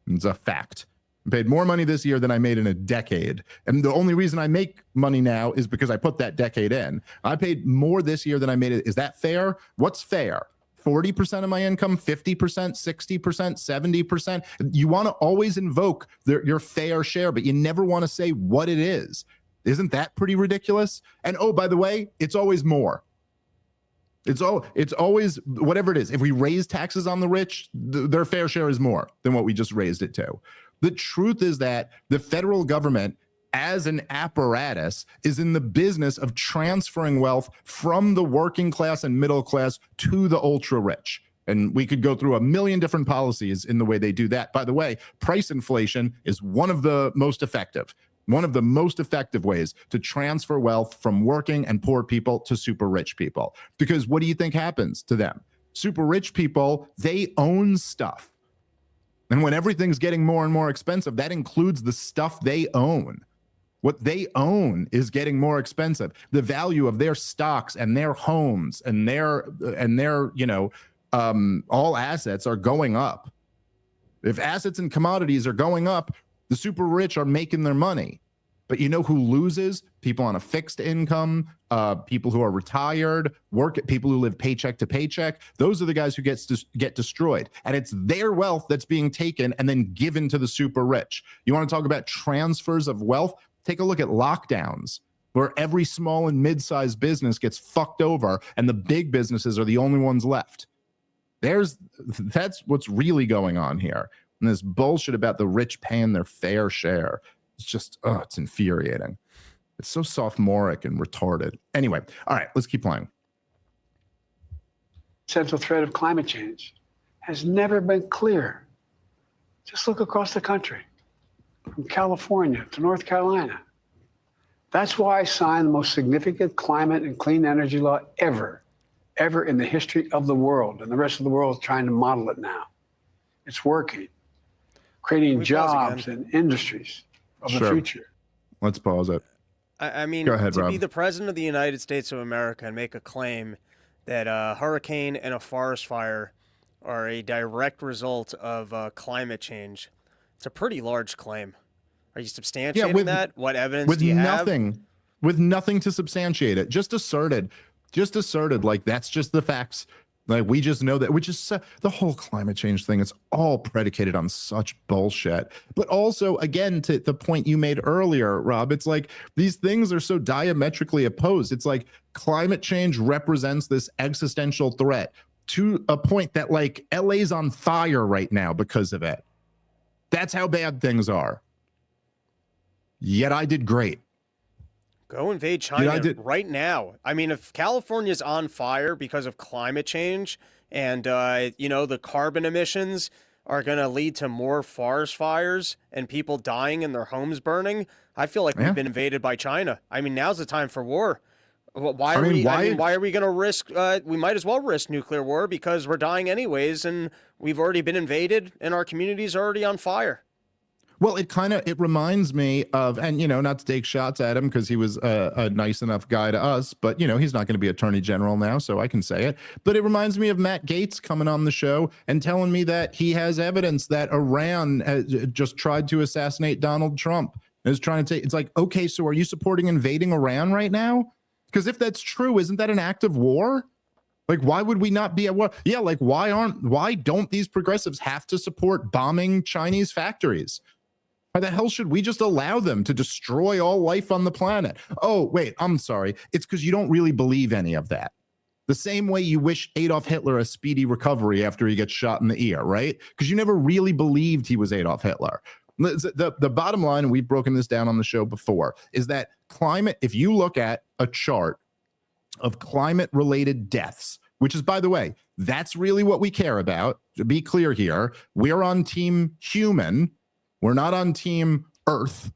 It's a fact. I paid more money this year than I made in a decade. And the only reason I make money now is because I put that decade in. I paid more this year than I made it. Is that fair? What's fair? 40% of my income, 50%, 60%, 70%. You want to always invoke your fair share, but you never want to say what it is. Isn't that pretty ridiculous? And oh, by the way, it's always more. It's always whatever it is. If we raise taxes on the rich, their fair share is more than what we just raised it to. The truth is that the federal government, as an apparatus, is in the business of transferring wealth from the working class and middle class to the ultra rich. And we could go through a million different policies in the way they do that. By the way, price inflation is one of the most effective ways to transfer wealth from working and poor people to super rich people. Because what do you think happens to them? Super rich people, they own stuff. And when everything's getting more and more expensive, that includes the stuff they own. What they own is getting more expensive. The value of their stocks and their homes and their all assets are going up. If assets and commodities are going up, the super rich are making their money. But you know who loses? People on a fixed income, people who are retired, people who live paycheck to paycheck. Those are the guys who get destroyed. And it's their wealth that's being taken and then given to the super rich. You want to talk about transfers of wealth? Take a look at lockdowns, where every small and mid-sized business gets fucked over and the big businesses are the only ones left. That's what's really going on here. And this bullshit about the rich paying their fair share. It's just, it's infuriating. It's so sophomoric and retarded. Anyway, all right, let's keep playing. Central threat of climate change has never been clearer. Just look across the country, from California to North Carolina. That's why I signed the most significant climate and clean energy law ever in the history of the world. And the rest of the world is trying to model it now. It's working, creating jobs and industries of the future. Let's pause it. I mean, go ahead, to Rob. be the president of the United States of America and make a claim that a hurricane and a forest fire are a direct result of climate change, it's a pretty large claim. Are you substantiating that? What evidence do you have? With nothing to substantiate it. Just asserted, like that's just the facts. Like we just know that, which is the whole climate change thing. It's all predicated on such bullshit. But also, again, to the point you made earlier, Rob, it's like these things are so diametrically opposed. It's like climate change represents this existential threat to a point that like LA's on fire right now because of it. That's how bad things are. Yet I did great. Go invade China right now. I mean, if California's on fire because of climate change and, the carbon emissions are going to lead to more forest fires and people dying and their homes burning, I feel like we've been invaded by China. I mean, now's the time for war. Why are we going to risk, we might as well risk nuclear war because we're dying anyways and we've already been invaded and our community's already on fire. Well, it reminds me of, and, not to take shots at him because he was a nice enough guy to us, but, he's not going to be attorney general now, so I can say it. But it reminds me of Matt Gaetz coming on the show and telling me that he has evidence that Iran just tried to assassinate Donald Trump. Is trying to take, it's like, okay, so are you supporting invading Iran right now? Because if that's true, isn't that an act of war? Like, why would we not be at war? Yeah, like, why don't these progressives have to support bombing Chinese factories? Why the hell should we just allow them to destroy all life on the planet? Oh, wait, I'm sorry. It's because you don't really believe any of that. The same way you wish Adolf Hitler a speedy recovery after he gets shot in the ear, right? Because you never really believed he was Adolf Hitler. The bottom line, and we've broken this down on the show before, is that climate, if you look at a chart of climate-related deaths, which is, by the way, that's really what we care about. To be clear here, we're on team human. We're not on team Earth.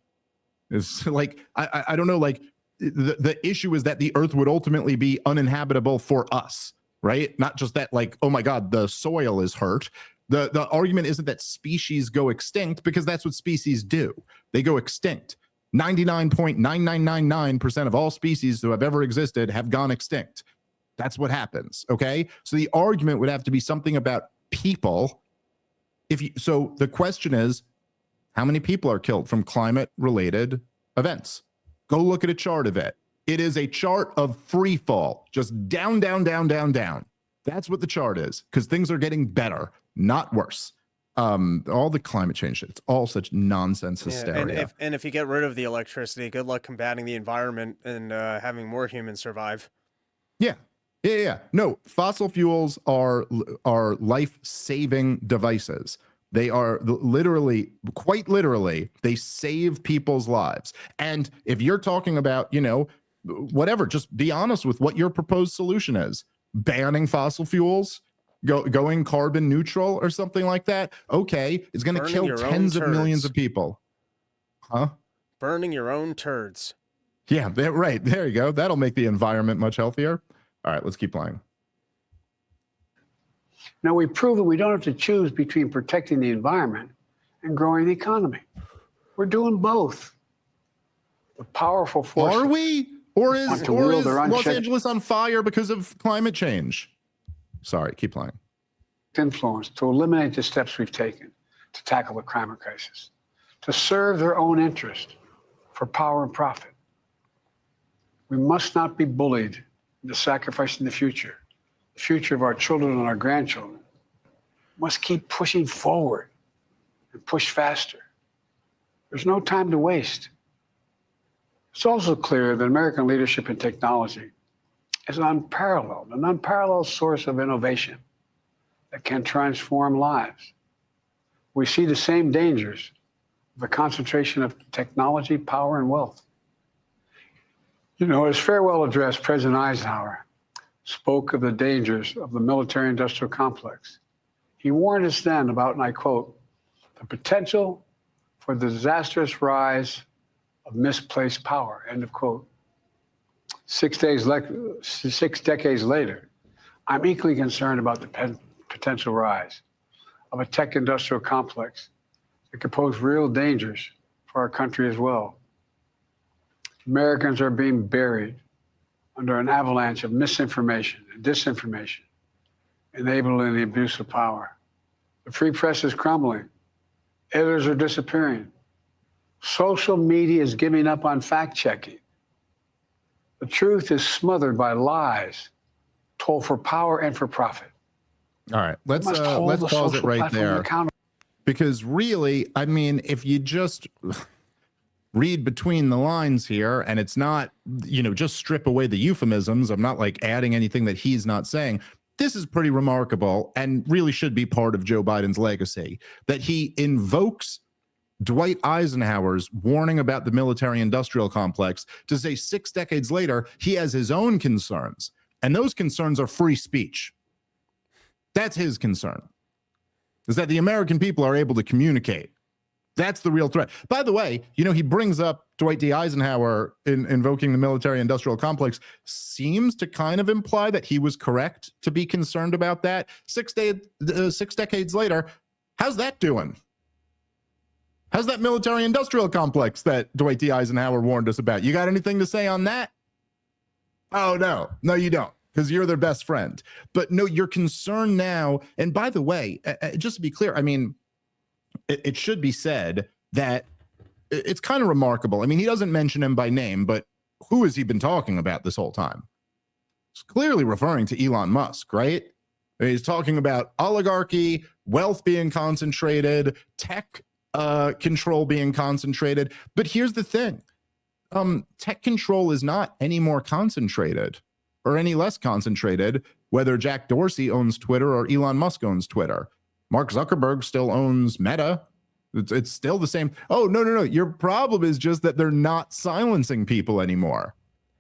It's like, I don't know, like the issue is that the Earth would ultimately be uninhabitable for us, right? Not just that, like, oh my God, the soil is hurt. The argument isn't that species go extinct, because that's what species do. They go extinct. 99.9999% of all species who have ever existed have gone extinct. That's what happens, okay? So the argument would have to be something about people. So the question is, how many people are killed from climate-related events? Go look at a chart of it. It is a chart of free fall, just down, down, down, down, down. That's what the chart is, because things are getting better, not worse. All the climate change shit, it's all such nonsense hysteria. And if you get rid of the electricity, good luck combating the environment and having more humans survive. Yeah. No, fossil fuels are life-saving devices. They are literally, quite literally, they save people's lives. And if you're talking about, whatever, just be honest with what your proposed solution is. Banning fossil fuels, going carbon neutral or something like that. Okay, it's going to kill tens of millions of people. Huh? Burning your own turds. Yeah, right. There you go. That'll make the environment much healthier. All right, let's keep playing. Now, we've proven we don't have to choose between protecting the environment and growing the economy. We're doing both. The powerful force. Are we? Or is Los Angeles on fire because of climate change? Sorry, keep playing. Influence to eliminate the steps we've taken to tackle the climate crisis, to serve their own interest for power and profit. We must not be bullied into sacrificing the future of our children and our grandchildren. We must keep pushing forward and push faster. There's no time to waste. It's also clear that American leadership in technology is an unparalleled source of innovation that can transform lives. We see the same dangers of the concentration of technology, power, and wealth. You know, his farewell address, President Eisenhower spoke of the dangers of the military-industrial complex. He warned us then about, and I quote, the potential for the disastrous rise of misplaced power, end of quote. 6 decades later, I'm equally concerned about the potential rise of a tech-industrial complex that could pose real dangers for our country as well. Americans are being buried under an avalanche of misinformation and disinformation, enabling the abuse of power. The free press is crumbling. Editors are disappearing. Social media is giving up on fact-checking. The truth is smothered by lies told for power and for profit. All right, let's pause it right there. Because really, I mean, if you just read between the lines here, and it's not, you know, just strip away the euphemisms. I'm not like adding anything that he's not saying. This is pretty remarkable and really should be part of Joe Biden's legacy, that he invokes Dwight Eisenhower's warning about the military-industrial complex to say 6 decades later, he has his own concerns. And those concerns are free speech. That's his concern, is that the American people are able to communicate. That's the real threat. By the way, you know, he brings up Dwight D. Eisenhower in invoking the military-industrial complex, seems to kind of imply that he was correct to be concerned about that. 6 decades later, how's that doing? How's that military-industrial complex that Dwight D. Eisenhower warned us about? You got anything to say on that? Oh, no, you don't, because you're their best friend. But no, you're concerned now. And by the way, just to be clear, I mean, it should be said that it's kind of remarkable. I mean, he doesn't mention him by name, but who has he been talking about this whole time? He's clearly referring to Elon Musk, right? He's talking about oligarchy, wealth being concentrated, tech control being concentrated. But here's the thing. Tech control is not any more concentrated or any less concentrated, whether Jack Dorsey owns Twitter or Elon Musk owns Twitter. Mark Zuckerberg still owns Meta. It's still the same. Oh, no. Your problem is just that they're not silencing people anymore.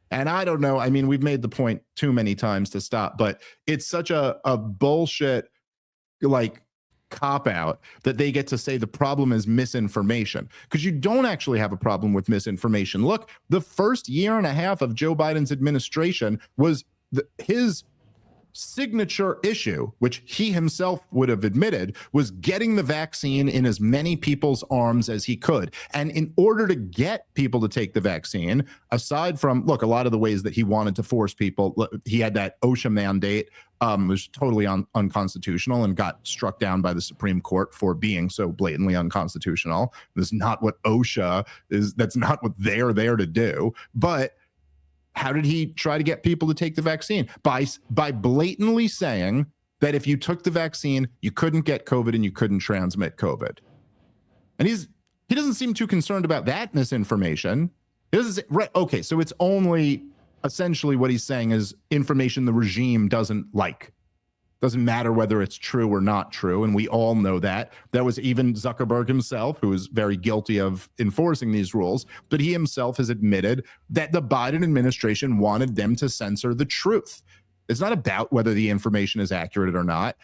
And I don't know. I mean, we've made the point too many times to stop, but it's such a bullshit, like, cop-out that they get to say the problem is misinformation, because you don't actually have a problem with misinformation. Look, the first year and a half of Joe Biden's administration was his signature issue, which he himself would have admitted, was getting the vaccine in as many people's arms as he could. And in order to get people to take the vaccine, aside from, look, a lot of the ways that he wanted to force people, he had that OSHA mandate, was totally unconstitutional and got struck down by the Supreme Court for being so blatantly unconstitutional. That's not what OSHA is. That's not what they're there to do. But how did he try to get people to take the vaccine? By blatantly saying that if you took the vaccine, you couldn't get COVID and you couldn't transmit COVID. And he doesn't seem too concerned about that misinformation. He doesn't say, right? Okay, so it's only essentially what he's saying is information the regime doesn't like. Doesn't matter whether it's true or not true, and we all know that. That was even Zuckerberg himself, who is very guilty of enforcing these rules, but he himself has admitted that the Biden administration wanted them to censor the truth. It's not about whether the information is accurate or not.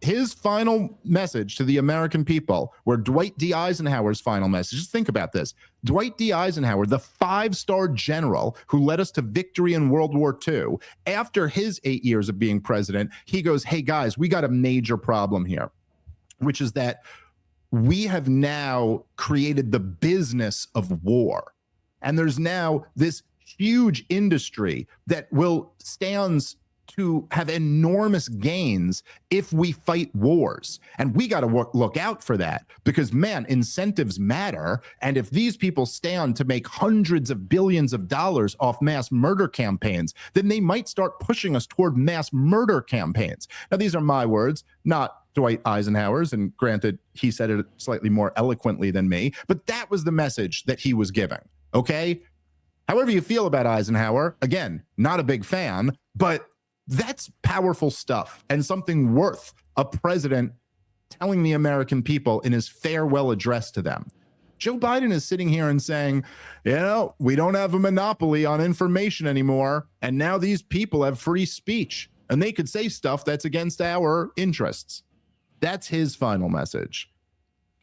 His final message to the American people, were Dwight D. Eisenhower's final message. Just think about this. Dwight D. Eisenhower, the 5-star general who led us to victory in World War II, after his 8 years of being president, he goes, hey guys, we got a major problem here, which is that we have now created the business of war. And there's now this huge industry that stands to have enormous gains if we fight wars. And we got to look out for that because, man, incentives matter. And if these people stand to make hundreds of billions of dollars off mass murder campaigns, then they might start pushing us toward mass murder campaigns. Now, these are my words, not Dwight Eisenhower's, and granted, he said it slightly more eloquently than me, but that was the message that he was giving, okay? However you feel about Eisenhower, again, not a big fan, but that's powerful stuff and something worth a president telling the American people in his farewell address to them. Joe Biden is sitting here and saying, you know, we don't have a monopoly on information anymore, and now these people have free speech, and they could say stuff that's against our interests. That's his final message.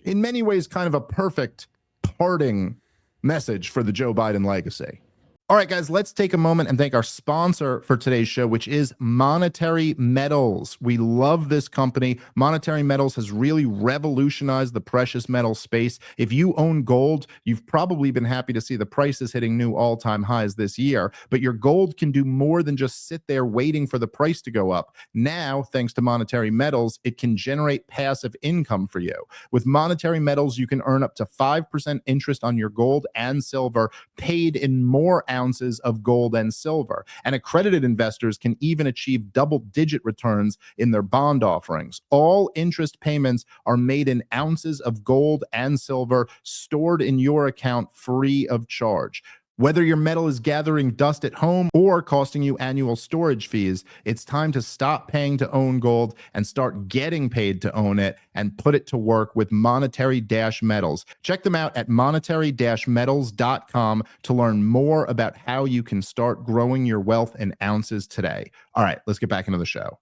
In many ways, kind of a perfect parting message for the Joe Biden legacy. All right, guys, let's take a moment and thank our sponsor for today's show, which is Monetary Metals. We love this company. Monetary Metals has really revolutionized the precious metal space. If you own gold, you've probably been happy to see the prices hitting new all-time highs this year, but your gold can do more than just sit there waiting for the price to go up. Now, thanks to Monetary Metals, it can generate passive income for you. With Monetary Metals, you can earn up to 5% interest on your gold and silver, paid in more ounces of gold and silver. And accredited investors can even achieve double-digit returns in their bond offerings. All interest payments are made in ounces of gold and silver stored in your account free of charge. Whether your metal is gathering dust at home or costing you annual storage fees, it's time to stop paying to own gold and start getting paid to own it and put it to work with Monetary-Metals. Check them out at monetary-metals.com to learn more about how you can start growing your wealth in ounces today. All right, let's get back into the show.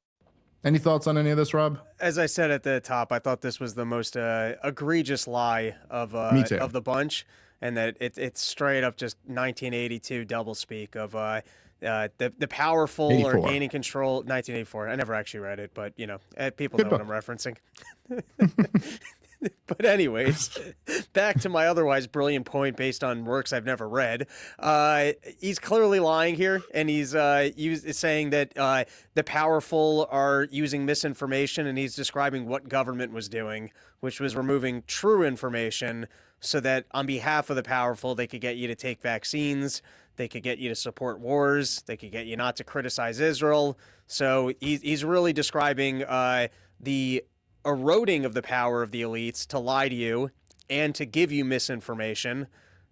Any thoughts on any of this, Rob? As I said at the top, I thought this was the most egregious lie of the bunch. And that it's straight up just 1982 doublespeak of the powerful 84. are gaining control. 1984. I never actually read it, but you know, people Good know book. what I'm referencing. But anyways, back to my otherwise brilliant point based on works I've never read. He's clearly lying here, and he's saying that the powerful are using misinformation, and he's describing what government was doing, which was removing true information so that on behalf of the powerful, they could get you to take vaccines, they could get you to support wars, they could get you not to criticize Israel. So he's really describing the eroding of the power of the elites to lie to you and to give you misinformation.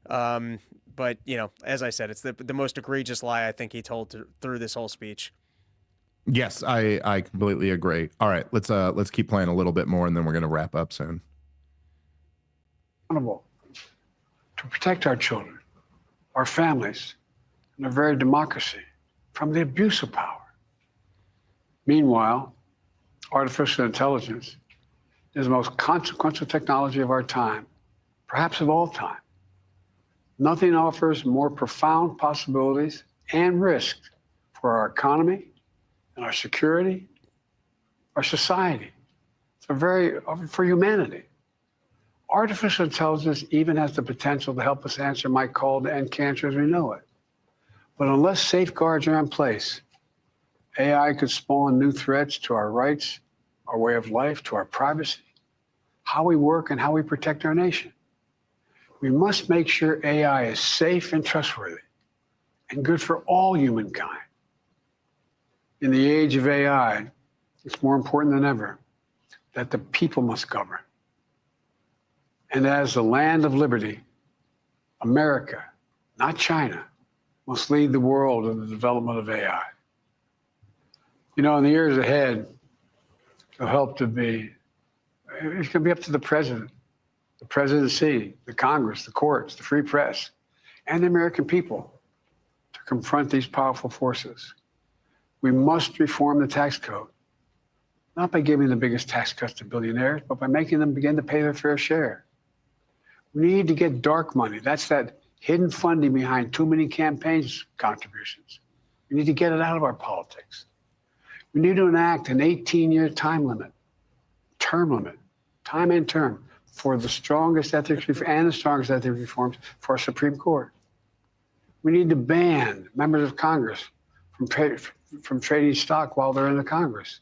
But, you know, as I said, it's the most egregious lie I think he told through this whole speech. Yes, I completely agree. All right, let's keep playing a little bit more, and then we're going to wrap up soon. To protect our children, our families, and our very democracy from the abuse of power. Meanwhile, artificial intelligence is the most consequential technology of our time, perhaps of all time. Nothing offers more profound possibilities and risks for our economy and our security, our society, for humanity. Artificial intelligence even has the potential to help us answer my call to end cancer as we know it. But unless safeguards are in place, AI could spawn new threats to our rights, our way of life, to our privacy, how we work, and how we protect our nation. We must make sure AI is safe and trustworthy and good for all humankind. In the age of AI, it's more important than ever that the people must govern. And as the land of liberty, America, not China, must lead the world in the development of AI. You know, in the years ahead, it's going to be up to the president, the presidency, the Congress, the courts, the free press, and the American people to confront these powerful forces. We must reform the tax code, not by giving the biggest tax cuts to billionaires, but by making them begin to pay their fair share. We need to get dark money. That's that hidden funding behind too many campaigns contributions. We need to get it out of our politics. We need to enact an 18-year time limit, time and term, for the strongest ethics reforms for our Supreme Court. We need to ban members of Congress from trading stock while they're in the Congress.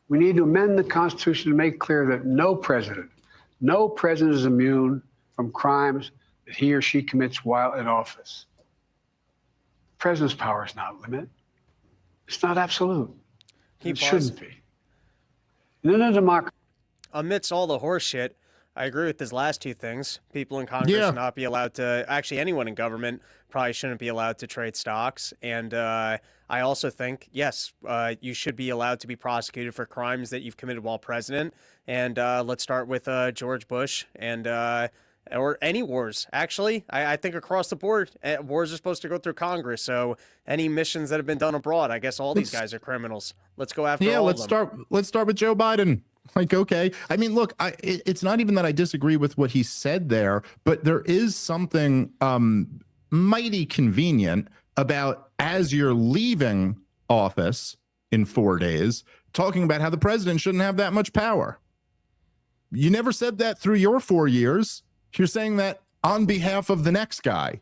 We need to amend the Constitution to make clear that no president is immune from crimes that he or she commits while in office. The president's power is not limited. It's not absolute. It shouldn't be. And in a democracy, amidst all the horse shit, I agree with his last two things. People in Congress should not be allowed to, actually anyone in government probably shouldn't be allowed to trade stocks. And I also think, yes, you should be allowed to be prosecuted for crimes that you've committed while president. And let's start with George Bush and or any wars. Actually, I think across the board, wars are supposed to go through Congress. So any missions that have been done abroad, I guess all these guys are criminals. Let's go after all of them. Let's start with Joe Biden. Like, okay. I mean, look, it's not even that I disagree with what he said there, but there is something mighty convenient about, as you're leaving office in 4 days, talking about how the president shouldn't have that much power. You never said that through your 4 years. You're saying that on behalf of the next guy.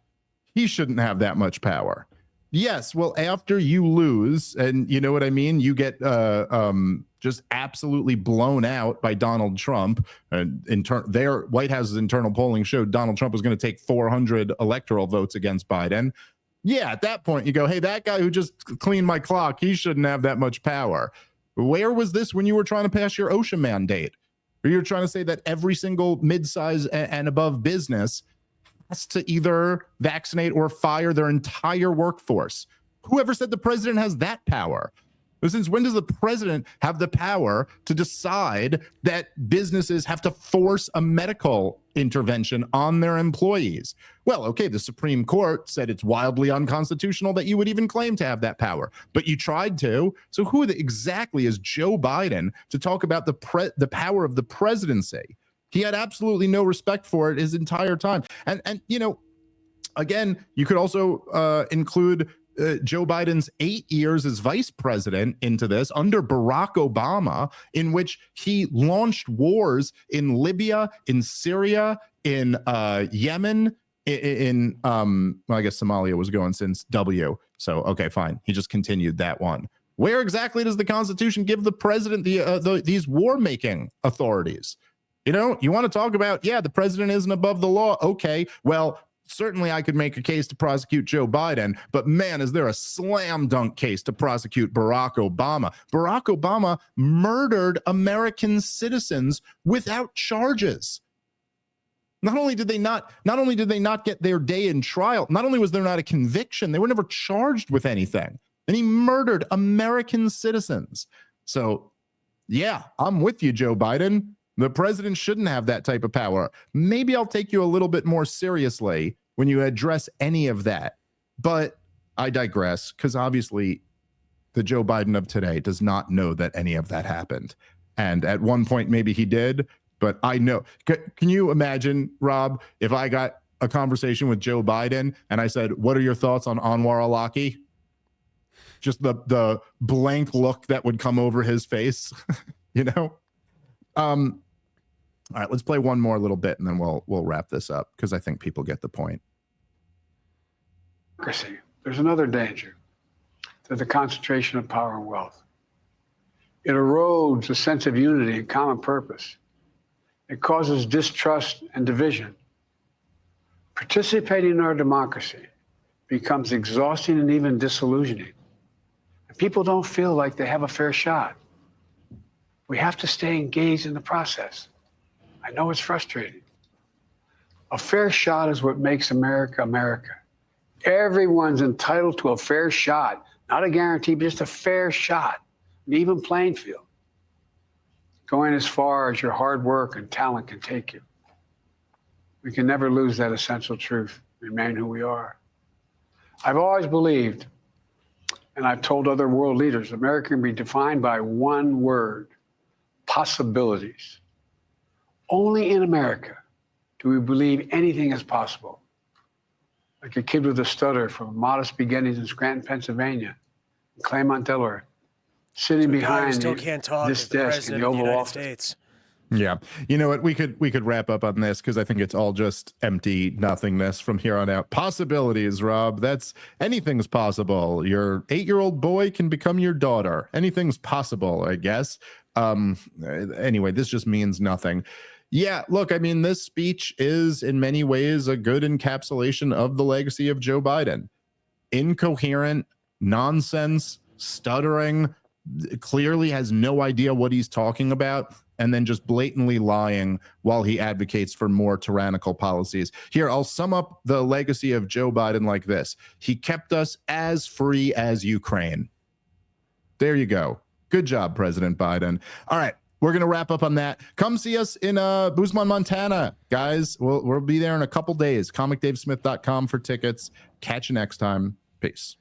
He shouldn't have that much power. Yes, well, after you lose, and you know what I mean, you get just absolutely blown out by Donald Trump. Their White House's internal polling showed Donald Trump was going to take 400 electoral votes against Biden. Yeah, at that point, you go, hey, that guy who just cleaned my clock, he shouldn't have that much power. Where was this when you were trying to pass your OSHA mandate? Or you're trying to say that every single midsize and above business has to either vaccinate or fire their entire workforce? Whoever said the president has that power? Since when does the president have the power to decide that businesses have to force a medical intervention on their employees? Well, okay, the Supreme Court said it's wildly unconstitutional that you would even claim to have that power, but you tried to. So who exactly is Joe Biden to talk about the power of the presidency? He had absolutely no respect for it his entire time. And you know, again, you could also include Joe Biden's 8 years as vice president into this under Barack Obama, in which he launched wars in Libya, in Syria, in Yemen, in well, I guess Somalia was going since W. So, okay, fine. He just continued that one. Where exactly does the Constitution give the president these war-making authorities? You know, you want to talk about, yeah, the president isn't above the law. Okay, well, certainly I could make a case to prosecute Joe Biden, but man, is there a slam dunk case to prosecute Barack Obama? Barack Obama murdered American citizens without charges. Not only did they not get their day in trial, not only was there not a conviction, they were never charged with anything. And he murdered American citizens. So, yeah, I'm with you, Joe Biden. The president shouldn't have that type of power. Maybe I'll take you a little bit more seriously when you address any of that. But I digress, because obviously the Joe Biden of today does not know that any of that happened. And at one point, maybe he did, but I know. Can you imagine, Rob, if I got a conversation with Joe Biden and I said, what are your thoughts on Anwar al-Awlaki? Just the blank look that would come over his face, you know? All right, let's play one more little bit and then we'll wrap this up, because I think people get the point. There's another danger to the concentration of power and wealth. It erodes a sense of unity and common purpose. It causes distrust and division. Participating in our democracy becomes exhausting and even disillusioning. And people don't feel like they have a fair shot. We have to stay engaged in the process. I know it's frustrating. A fair shot is what makes America, America. Everyone's entitled to a fair shot, not a guarantee, but just a fair shot, an even playing field, going as far as your hard work and talent can take you. We can never lose that essential truth, remain who we are. I've always believed, and I've told other world leaders, America can be defined by one word: possibilities. Only in America do we believe anything is possible. Like a kid with a stutter from modest beginnings in Scranton, Pennsylvania, and Claremont, Delaware, sitting behind this desk in the Oval Office. Yeah. You know what? We could wrap up on this because I think it's all just empty nothingness from here on out. Possibilities, Rob. That's anything's possible. Your 8-year-old boy can become your daughter. Anything's possible, I guess. Anyway, this just means nothing. Yeah, look, I mean, this speech is in many ways a good encapsulation of the legacy of Joe Biden. Incoherent, nonsense, stuttering, clearly has no idea what he's talking about, and then just blatantly lying while he advocates for more tyrannical policies. Here, I'll sum up the legacy of Joe Biden like this. He kept us as free as Ukraine. There you go. Good job, President Biden. All right, we're going to wrap up on that. Come see us in Boozman, Montana. Guys, we'll be there in a couple days. ComicDaveSmith.com for tickets. Catch you next time. Peace.